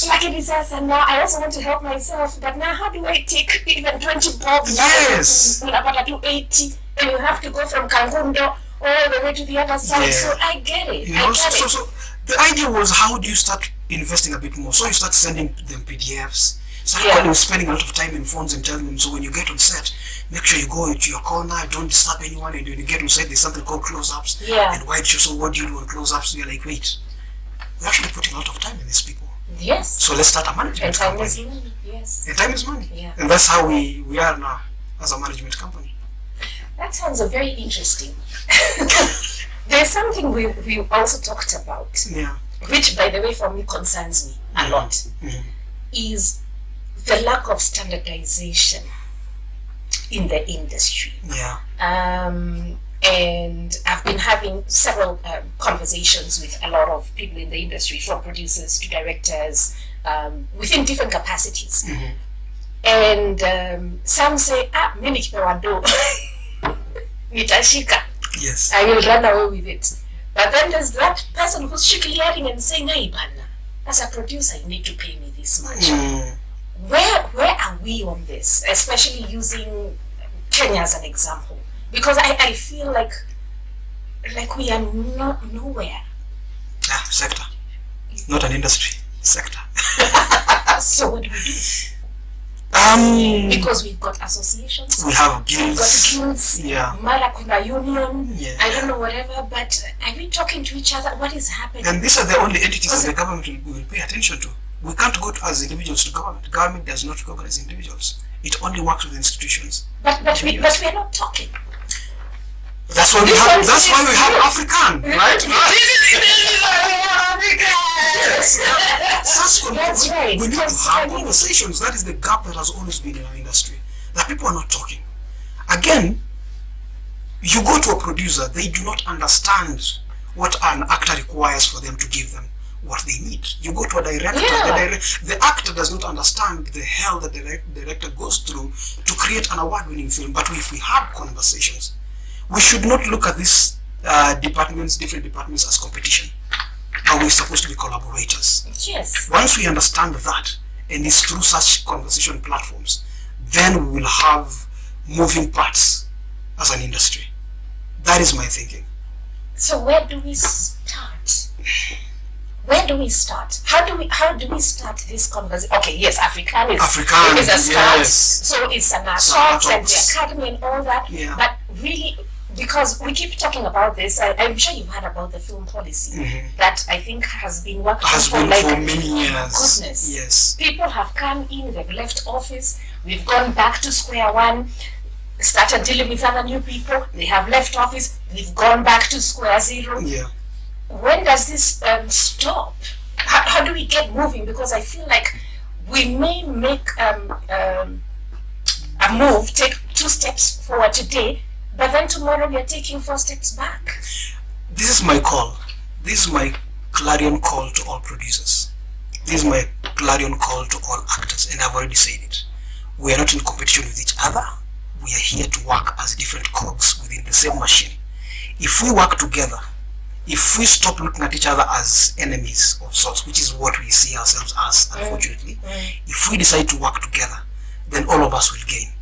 like it is us, and now I also want to help myself. But now, how do I take even 20 bob? Yes. About to 80, and you have to go from Kangundo all the way to the other side. Yeah. So I get it. You know, so the idea was, how do you start investing a bit more? So you start sending them PDFs. Start spending a lot of time in phones and telling them, so when you get on set, make sure you go into your corner, don't disturb anyone, and when you get on set, there's something called close-ups and wide shots. So what do you do on close-ups? You're like, wait, we're actually putting a lot of time in these people. Yes. So let's start a management company. And time is money, yes. And time is money. Yeah. And that's how we are now as a management company. That sounds very interesting. There's something we also talked about, which, by the way, for me concerns me a lot, is the lack of standardization in the industry. Yeah. And I've been having several conversations with a lot of people in the industry, from producers to directors, within different capacities. And some say, mimi kipewa do, nitashika. Yes. I will run away with it. But then there's that person who's shikiliating and saying, hey, Bana, as a producer, you need to pay me this much. Where are we on this, especially using Kenya as an example? Because I feel like we are not nowhere. Sector. Not an industry. Sector. So what do we do? Because we've got associations. We have guilds. We've got guilds. Yeah. Malakunda Union. Yeah. I don't know, whatever. But are we talking to each other? What is happening? And these are the only entities that the government will pay attention to. We can't go as individuals to government. Government does not recognize individuals. It only works with institutions. But we are not talking. That's why we have. That's why we have Afri+CAN, right? Yes. Such That's right. We need to Because, have conversations. That is the gap that has always been in our industry. That people are not talking. Again, you go to a producer, they do not understand what an actor requires for them to give them what they need. You go to a director, the actor does not understand the hell that the director goes through to create an award-winning film. But if we have conversations, we should not look at these different departments as competition. But we're supposed to be collaborators. Yes. Once we understand that, and it's through such conversation platforms, then we will have moving parts as an industry. That is my thinking. So where do we start? Where do we start? How do we start this conversation? Okay, yes, Afri+CAN is a start. Yes. So it's Sanaa Talks and the Academy and all that. Yeah. But really, because we keep talking about this, I'm sure you've heard about the film policy that I think has been working for many years. Goodness. Yes. People have come in, they've left office, we've gone back to square one, started dealing with other new people, they have left office, we've gone back to square zero. Yeah. When does this stop? How do we get moving? Because I feel like we may make a move, take 2 steps forward today, but then tomorrow we are taking 4 steps back. This is my call. This is my clarion call to all producers. This is my clarion call to all actors, and I've already said it. We are not in competition with each other. We are here to work as different cogs within the same machine. If we work together, if we stop looking at each other as enemies of sorts, which is what we see ourselves as, unfortunately, if we decide to work together, then all of us will gain.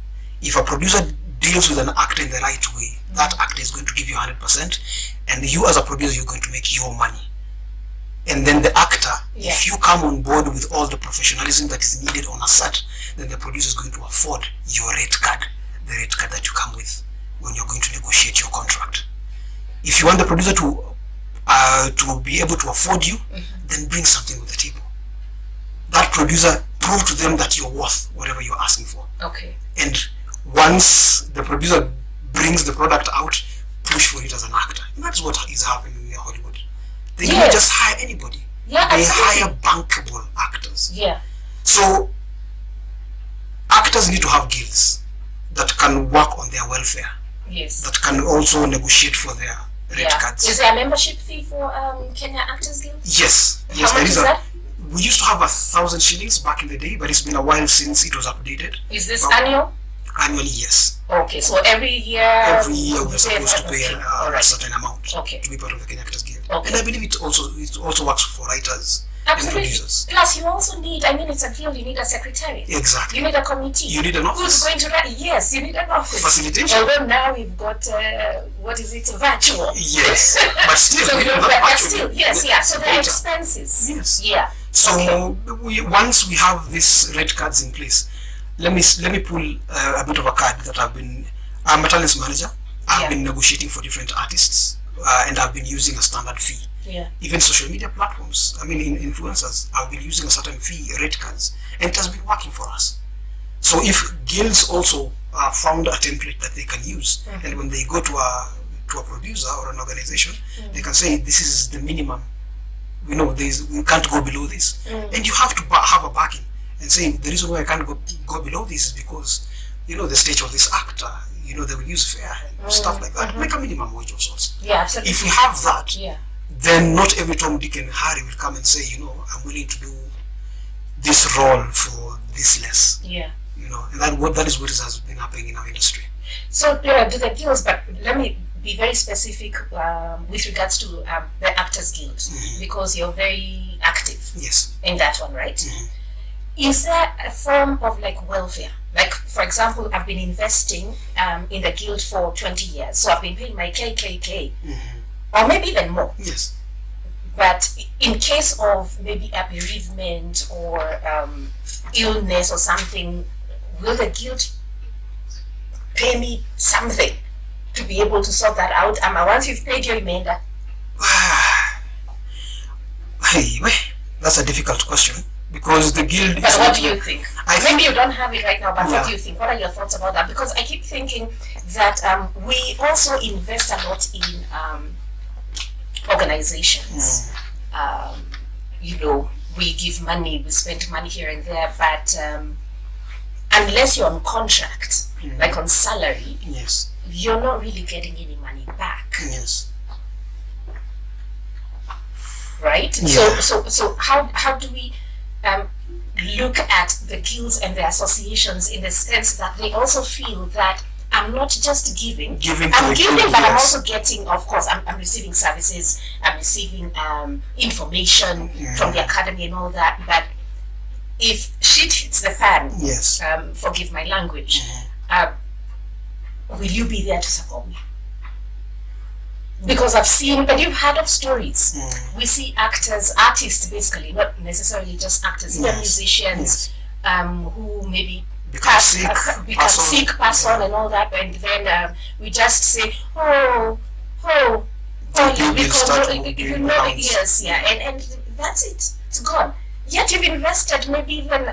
If a producer deals with an actor in the right way, that actor is going to give you 100%, and you as a producer, you're going to make your money. And then the actor, if you come on board with all the professionalism that is needed on a set, then the producer is going to afford your rate card, the rate card that you come with when you're going to negotiate your contract. If you want the producer to be able to afford you, then bring something on the table. That producer, prove to them that you're worth whatever you're asking for. Okay. And once the producer brings the product out, push for it as an actor. And that's what is happening in Hollywood. They don't just hire anybody. Yeah, they absolutely. hire bankable actors. Yeah. So actors need to have guilds that can work on their welfare. Yes. That can also negotiate for their rate cards. Is there a membership fee for Kenya Actors Guild? Yes. How much is that? We used to have 1,000 shillings back in the day, but it's been a while since it was updated. Is this annual? Annually, yes. Okay, so every year we're supposed to pay a certain amount to be part of the Kenya Actors Guild. Okay. And I believe it also works for writers Absolutely. and producers. Plus, you also need, it's a guild, you need a secretary. Exactly. You need a committee. You need an office. Who's going to write? Yes, you need an office. Facilitation. Although now we've got, virtual. Yes. But still, So we don't yes. So there are expenses. Yes. Yeah. So once we have these rate cards in place, let me pull a bit of a card that I'm a talent manager. I've been negotiating for different artists, and I've been using a standard fee. Yeah. Even social media platforms, influencers, I've been using a certain fee, rate cards, and it has been working for us. So if guilds also found a template that they can use, and when they go to a producer or an organization, they can say, this is the minimum. We can't go below this. And you have to have a backing and saying, the reason why I can't go below this is because, the stage of this actor, they will use fair and stuff like that. Make a minimum wage of sorts. Yeah, absolutely. If we have that, then not every Tom, Dick and Harry will come and say, I'm willing to do this role for this less. Yeah. And that is what has been happening in our industry. So do the guilds, but let me be very specific with regards to the Actors Guild, because you're very active in that one, right? Is there a form of welfare? Like, for example, I've been investing in the guild for 20 years, so I've been paying my KKK, or maybe even more. Yes. But in case of maybe a bereavement or illness or something, will the guild pay me something to be able to sort that out? Once you've paid your emenda. That's a difficult question, because the guild. But what do you think? Maybe you don't have it right now, but Yeah. what do you think? What are your thoughts about that? Because I keep thinking that we also invest a lot in organizations, we give money, we spend money here and there, but unless you're on contract, like on salary, yes, you're not really getting any money back. yes, right? Yeah. So how do we look at the guilds and the associations in the sense that they also feel that I'm not just giving, I'm giving, but I'm also getting, of course, I'm receiving services, I'm receiving information from the academy and all that, but if shit hits the fan, yes, forgive my language, will you be there to support me? Because I've seen, but you've heard of stories. We see artists basically, not necessarily just actors, even musicians who maybe become sick, pass on and all that, and then we just say, because yes, yeah, and that's it. It's gone. Yet you've invested maybe even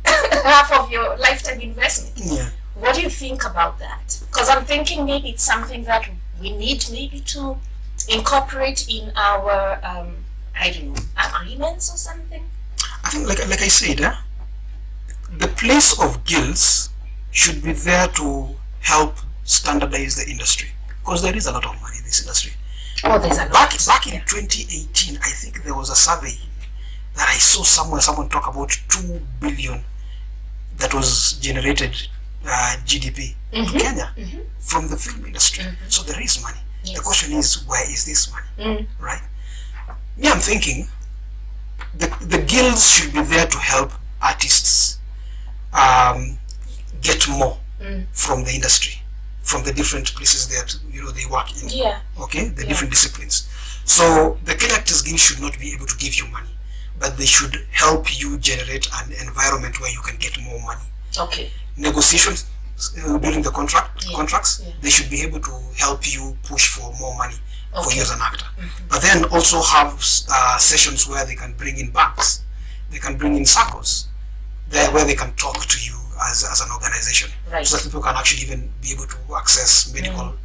half of your lifetime investment. Yeah. What do you think about that? Because I'm thinking maybe it's something that we need maybe to incorporate in our I don't know, agreements or something. I think, like I said, the place of guilds should be there to help standardize the industry, because there is a lot of money in this industry. Oh, there's a lot. Back in 2018, I think there was a survey that I saw somewhere. Someone talk about 2 billion that was generated GDP to Kenya from the film industry. So there is money. Yes. The question is, where is this money? Right? Me, I'm thinking the guilds should be there to help artists get more from the industry, from the different places that they work in. Yeah. Okay, the different disciplines. So the Kenya Actors Guild should not be able to give you money, but they should help you generate an environment where you can get more money. Okay. Negotiations during the contracts, they should be able to help you push for more money for you as an actor. But then also have sessions where they can bring in banks, they can bring in circles, where they can talk to you as an organization, so that people can actually even be able to access medical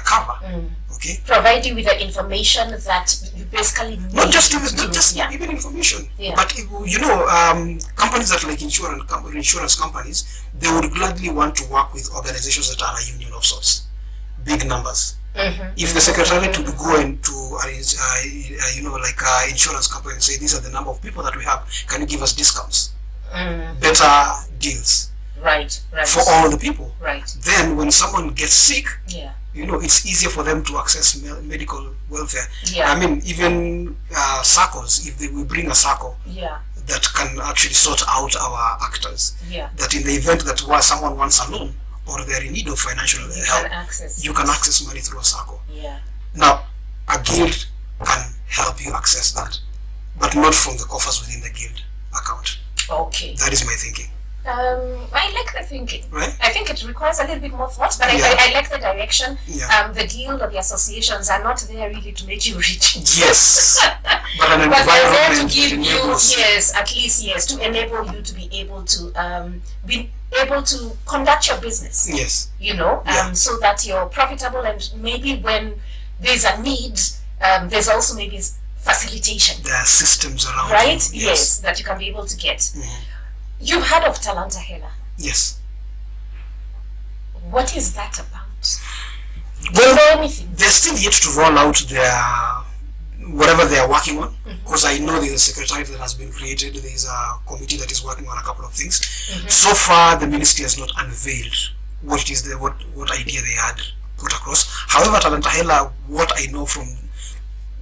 cover. Okay, provide you with the information that you basically need. Not just even information, but companies that like insurance companies, they would gladly want to work with organizations that are a union of sorts, big numbers. If the secretariat would go into insurance company and say, these are the number of people that we have, can you give us discounts, better deals, for all the people? Then when someone gets sick, it's easier for them to access medical welfare. I mean, even circles, if we bring a circle that can actually sort out our actors, that in the event that someone wants a loan or they're in need of financial help, you can access money through a circle. Now, a guild can help you access that, but not from the coffers within the guild account. Okay. That is my thinking. I like the thinking. Right? I think it requires a little bit more thought, but I like the direction. The guild or the associations are not there really to make you rich. Yes. But an but they're there to environment give you, at least, to enable you to be able to conduct your business. Yes. So that you're profitable, and maybe when there's a need, there's also maybe facilitation. There are systems around. Right? You. Yes, that you can be able to get. You've heard of Talanta Hela? Yes. What is that about? Well, they're still yet to roll out whatever they are working on, because I know there's a secretariat that has been created. There's a committee that is working on a couple of things. So far, the ministry has not unveiled what it is, what idea they had put across. However, Talanta Hela, what I know from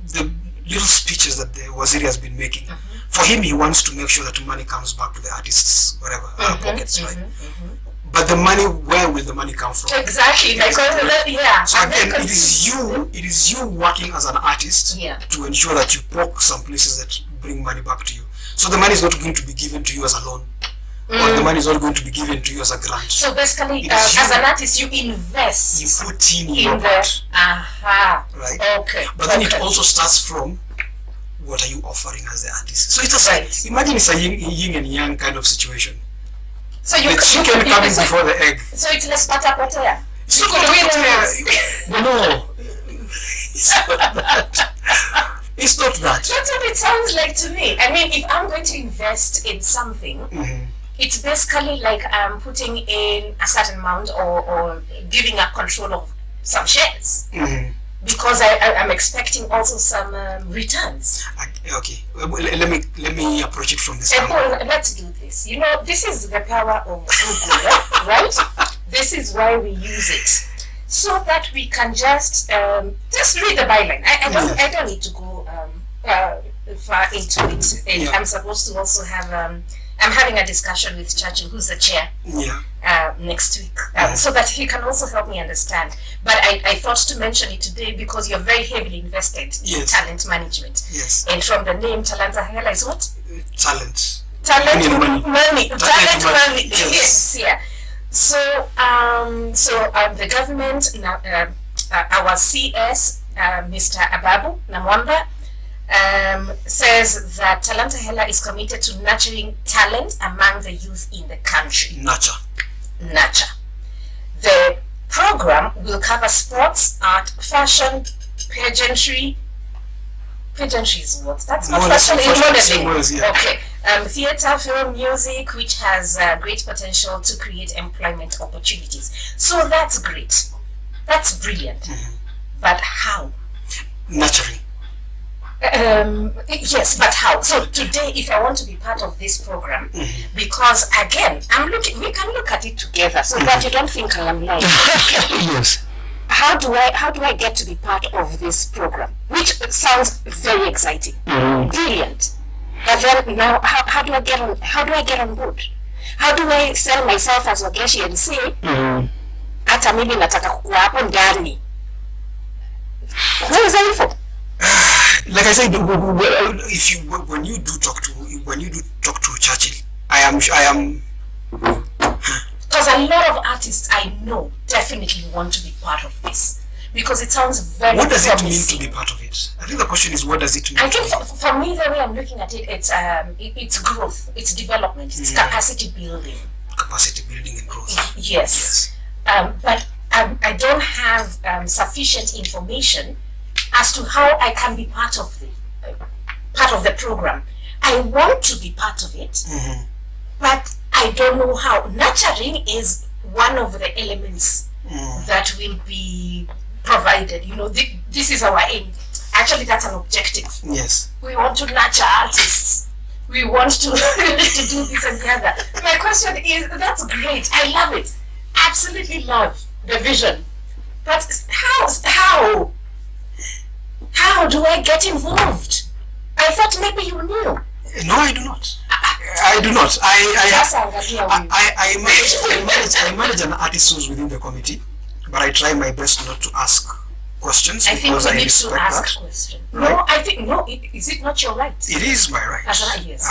the little speeches that the Waziri has been making, for him, he wants to make sure that money comes back to the artists, whatever, pockets, right? But the money, where will the money come from? Exactly. So again, it is you working as an artist to ensure that you poke some places that bring money back to you. So the money is not going to be given to you as a loan, or the money is not going to be given to you as a grant. So basically, as an artist, you invest. You put in your part. Right? Okay. But then it also starts from, what are you offering as the artist? So it's imagine it's a yin and yang kind of situation. So the chicken coming before the egg. So it's less pata. No, it's not that. It's not that. That's what it sounds like to me. I mean, if I'm going to invest in something, it's basically like putting in a certain amount or giving up control of some shares. Because I'm expecting also some returns. Okay, let me approach it from this angle. Let's do this. You know, this is the power of Google, right? This is why we use it, so that we can just read the byline. I don't need to go far into it. And I'm supposed to also have I'm having a discussion with Churchill, who's the chair, next week, so that he can also help me understand. But I thought to mention it today because you're very heavily invested in talent management. Yes. And from the name, Talanta Hela is what? Talent. Money. Talent money. Yes. Yeah. So, the government, our CS, Mr. Ababu Namwamba, says that Talanta Hela is committed to nurturing talent among the youth in the country. Nurture. The program will cover sports, art, fashion, pageantry. Pageantry is what? That's not fashion, it's modeling. Okay. Theatre, film, music, which has great potential to create employment opportunities. So that's great. That's brilliant. But how? Nurturing. Yes, but how? So today, if I want to be part of this program, because again, we can look at it together, so that you don't think I am lying. Yes. How do I get to be part of this program? Which sounds very exciting, brilliant. But then now, how do I get on? How do I get on board? How do I sell myself as Wageshi and say, hata mimi nataka kuwa hapo ndani? Who is that for? Like I said, when you do talk to Churchill, I am. Because a lot of artists I know definitely want to be part of this, because it sounds very. What does it mean to be part of it? I think the question is, what does it mean? I think for me, the way I'm looking at it, it's growth, it's development, it's capacity building. Capacity building and growth. Yes. But I don't have sufficient information as to how I can be part of the program. I want to be part of it, but I don't know how. Nurturing is one of the elements that will be provided. You know, this is our aim. Actually, that's an objective. Yes. We want to nurture artists. We want to to do this and the other. My question is, that's great. I love it. Absolutely love the vision. But how do I get involved? I thought maybe you knew. No, I do not. I do not. I manage an artist who's within the committee, but I try my best not to ask questions because I respect that. I think we need to ask questions. Right? No, I think is it not your right? It is my right. Yes.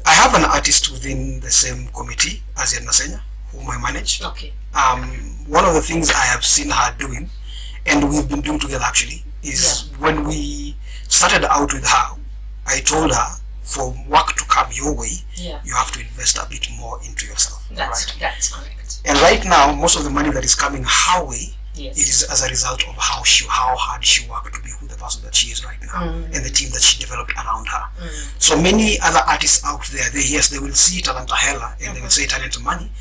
I have an artist within the same committee as Nasenya, whom I manage. Okay. One of the things I have seen her doing, and we've been doing together actually, is when we started out with her, I told her, for work to come your way, you have to invest a bit more into yourself. That's correct. And right now, most of the money that is coming her way, it is as a result of how hard she worked to be who the person that she is right now, and the team that she developed around her. So many other artists out there, they will see Talanta Hela and they will say talent money,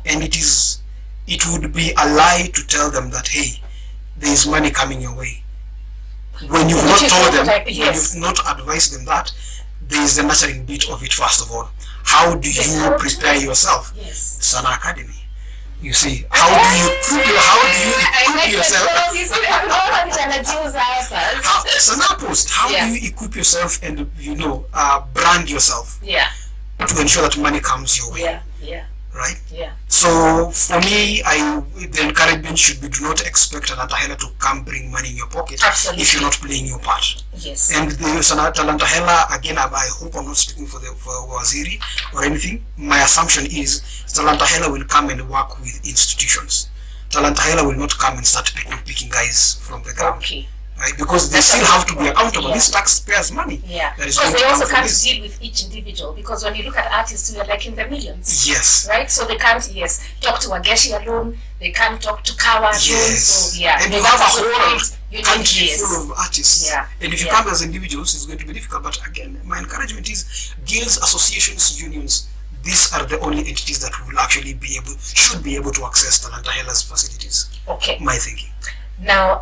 and it would be a lie to tell them that, hey, there is money coming your way. When you've not told them, when you've not advised them that, there is the nurturing bit of it first of all. How do you prepare yourself? Sanaa Academy. You see, how do you equip yourself? Sanaa Post, how do you equip yourself and brand yourself to ensure that money comes your way? Right? So for me, the encouragement should be, do not expect Talanta Hela to come bring money in your pocket if you're not playing your part. And the Talanta Hela, again, I hope I'm not speaking for Waziri or anything. My assumption is Talanta Hela will come and work with institutions. Talanta Hela will not come and start picking guys from the ground. Right? Because they still have to be accountable. This taxpayers' money. Because they also can't deal with each individual. Because when you look at artists, we are like in the millions. Right? So they can't talk to Wageshi alone. They can't talk to Kawa alone. So and you have a whole country full of artists. Yeah. And if you come as individuals, it's going to be difficult. But again, my encouragement is guilds, associations, unions. These are the only entities that will actually should be able to access Talanta Hela's facilities. Okay. My thinking. Now,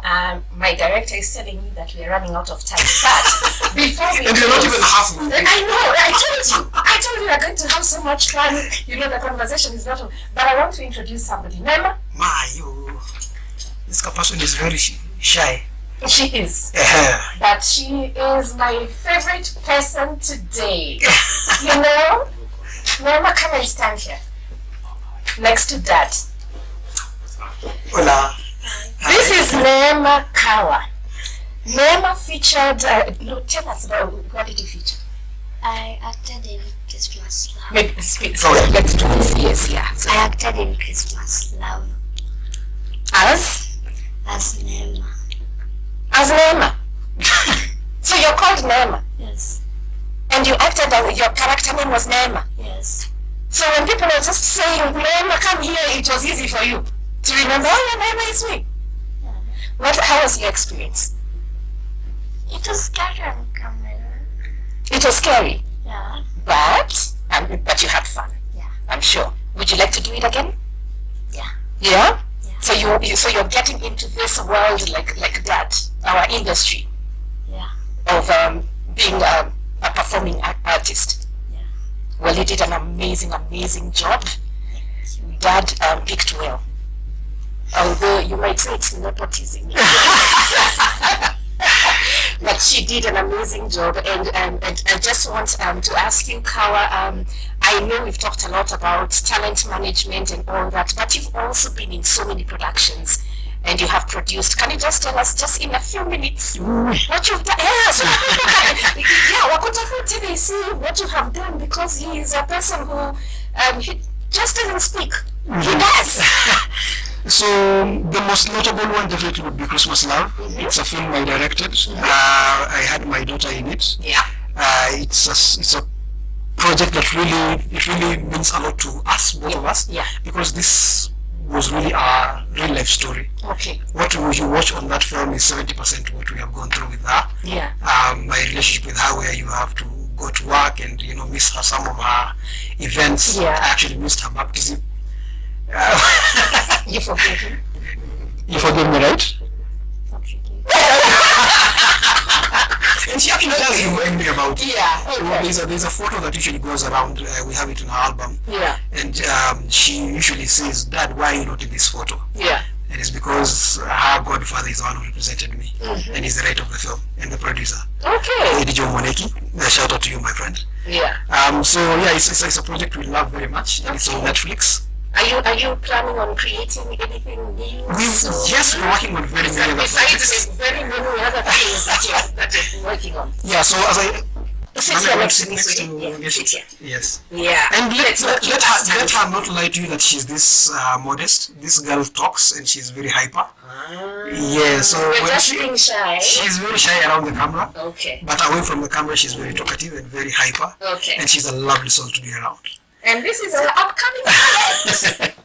my director is telling me that we are running out of time. But before we and you're not even halfway. I know. I told you we're going to have so much fun. You know, the conversation is not. But I want to introduce somebody. Nema. This person is very shy. She is. But she is my favorite person today. You know? Nema, come and stand here. Next to Dad. Hola. This is Nema Kawa. Nema featured, tell us about what did you feature? I acted in Christmas Love. Maybe speak. So let's do this. Yes, yeah. So, I acted in Christmas Love as Nema. As Nema. So you're called Nema. Yes. And you acted as your character name was Nema. Yes. So when people are just saying Nema, come here, it was easy for you to remember. Oh, yeah, Nema is me. Yeah. How was your experience? It was scary on camera. It was scary. Yeah. But you had fun. Yeah. I'm sure. Would you like to do it again? Yeah. Yeah? Yeah. So you're getting into this world like that, our industry. Yeah. Of being a performing artist. Yeah. Well, you did an amazing job. Dad picked well. Although you might say it's nepotism. But she did an amazing job, and I just want to ask you, Kawa, I know we've talked a lot about talent management and all that, but you've also been in so many productions and you have produced. Can you just tell us, just in a few minutes, what you've done? Yeah, so Wakutafute, they see what you have done, because he is a person who he just doesn't speak. He does. So the most notable one definitely would be Christmas Love. It's a film I directed. I had my daughter in it. Yeah. It's a project that really means a lot to us, both of us. Yeah. Because this was really a real life story. Okay. What you watch on that film is 70% what we have gone through with her. Yeah. My relationship with her, where you have to go to work and miss her, some of her events. Yeah. I actually missed her baptism. You forgive him? You forgive me, right? Not really. And she actually tells you angry about it. Yeah. Okay. There's a photo that usually goes around. We have it in our album. Yeah. And she usually says, "Dad, why are you not in this photo?" Yeah. And it's because her godfather is the one who represented me, and he's the writer of the film and the producer. Okay. Lady Joe Moneki. Shout out to you, my friend. Yeah. So yeah, it's a project we love very much, and it's on Netflix. Are you planning on creating anything new? Yes, we're working on very many other Besides projects. the very many other things that you're working on. Yeah, so as I Sit here next to me, next to sweetie. Yeah, sit here. yes. Yeah. And let her not lie to you that she's this modest. This girl talks and she's very hyper. Yeah, so You're when just being shy. she's very shy around the camera, Okay. but away from the camera she's very talkative and very hyper. Okay. And she's a lovely soul to be around. And this is our upcoming talent.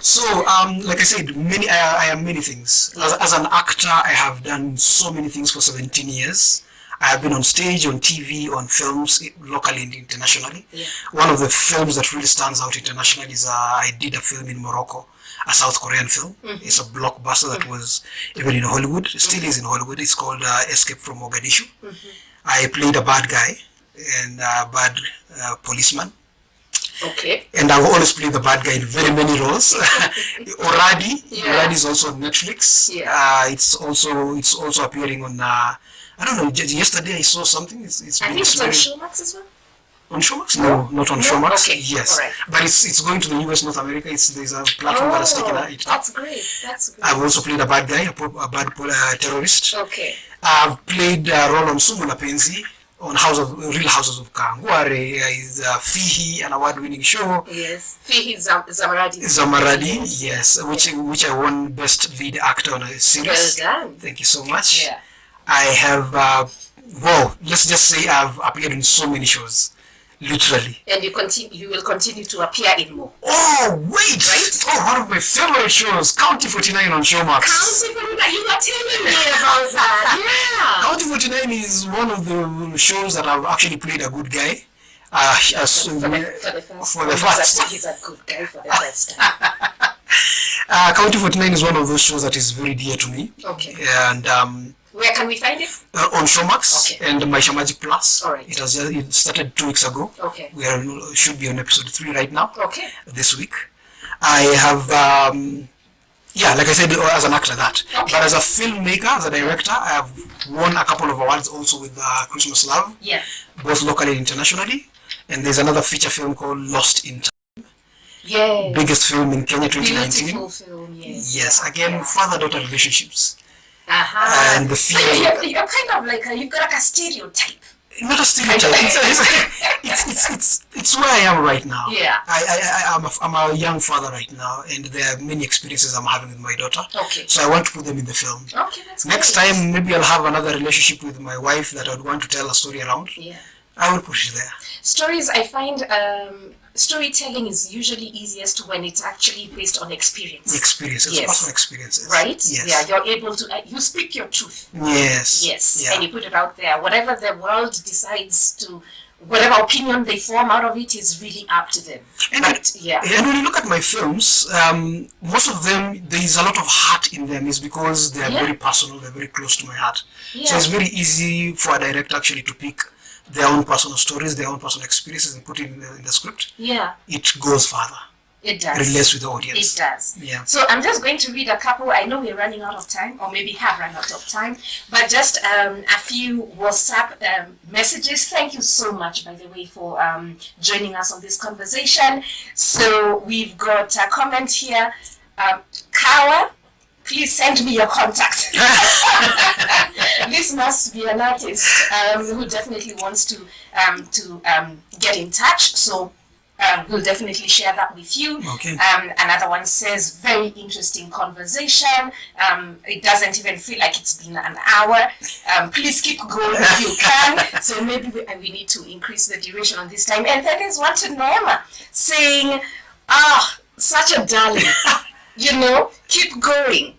So, like I said, I am many things. As an actor, I have done so many things for 17 years. I have been on stage, on TV, on films, locally and internationally. Yeah. One of the films that really stands out internationally is I did a film in Morocco, a South Korean film. It's a blockbuster that was even in Hollywood, still is in Hollywood. It's called Escape from Mogadishu. I played a bad guy and a bad policeman. Okay. And I've always played the bad guy in very many roles. Oradi is also on Netflix. Yeah. It's also appearing on. I don't know. Yesterday I saw something. I think it's on Showmax as well. On Showmax? No, not on Showmax. Okay. Yes, All right. but it's going to the US, North America. There's a platform that has taken it up. That's great. That's great. I've also played a bad guy, a bad terrorist. Okay. I've played a role on Sumu La Penzi on Real Houses of Kangware. Is Fihi, an award-winning show. Yes. Fihi Zamaradi. Zamaradi, yes, which I won Best Lead Actor on a series. Well done. Thank you so much. Yeah. I have, let's just say I've appeared in so many shows. Literally. And you will continue to appear in more. Oh, wait! Right? Oh, one of my favorite shows, County 49 on Showmax. County 49, you were telling me about that. Yeah. County 49 is one of the shows that I've actually played a good guy. For the first. He's a good guy for the first time. County 49 is one of those shows that is very dear to me. Okay. And where can we find it? On Showmax Okay. and Maisha Magic Plus. All right. It started 2 weeks ago. Okay. Should be on episode 3 right now. Okay. This week. I have, like I said, as an actor that. Okay. But as a filmmaker, as a director, I have won a couple of awards also with Christmas Love. Yeah. Both locally and internationally. And there's another feature film called Lost in Time. Yeah. Biggest film in Kenya 2019. Beautiful film, yes. Yes, again, Yeah. father-daughter relationships. Uh-huh. And the So film. you're kind of like, you've got like a stereotype. Not a stereotype. It's where I am right now. Yeah. I'm a young father right now, and there are many experiences I'm having with my daughter. Okay. So I want to put them in the film. Okay, that's Next great. time, maybe I'll have another relationship with my wife that I would want to tell a story around. Yeah. I will put it there. Stories, I find storytelling is usually easiest when it's actually based on experience. Experiences, Yes. personal experiences. Right? Yes. Yeah, you're able to, you speak your truth. Yes. Yes. Yeah. And you put it out there. Whatever the world decides to, whatever opinion they form out of it is really up to them. And and when you look at my films, most of them, there is a lot of heart in them. Is because they are very personal, they're very close to my heart. Yeah. So it's very easy for a director actually to pick their own personal stories, their own personal experiences, and put it in the script. Yeah. It goes further. It does. Relates with the audience. It does. Yeah. So I'm just going to read a couple. I know we're running out of time, or maybe have run out of time, but just a few WhatsApp messages. Thank you so much, by the way, for joining us on this conversation. So we've got a comment here. Kawa, please send me your contact. This must be an artist who definitely wants to get in touch. So we'll definitely share that with you. Okay. Another one says, very interesting conversation. It doesn't even feel like it's been an hour. Please keep going if you can. So maybe we need to increase the duration on this time. And then there's one to Norma saying, such a darling. Keep going.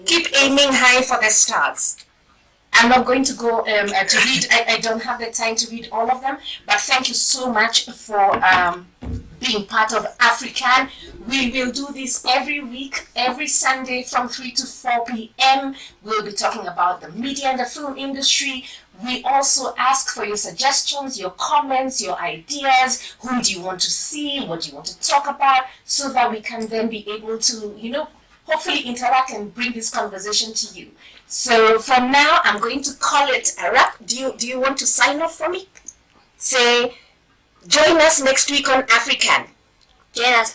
Keep aiming high for the stars. I'm not going to go to read, I don't have the time to read all of them, but thank you so much for being part of Afri+CAN. We will do this every week, every Sunday from 3 to 4 p.m. We'll be talking about the media and the film industry. We also ask for your suggestions, your comments, your ideas. Whom do you want to see? What do you want to talk about? So that we can then be able to, hopefully interact and bring this conversation to you. So from now, I'm going to call it a wrap. Do you want to sign off for me? Say, join us next week on Afri+CAN. Join us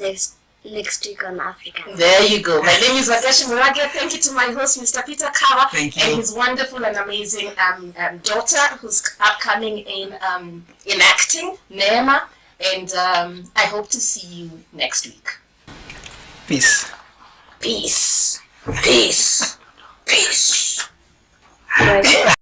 next week on Afri+CAN. There you go. My name is Wadeshi Murage. Thank you to my host, Mr. Peter Kawa, Thank you. and his wonderful and amazing daughter, who's upcoming in acting, Neema. And I hope to see you next week. Peace. Peace. Peace. Peace. Right.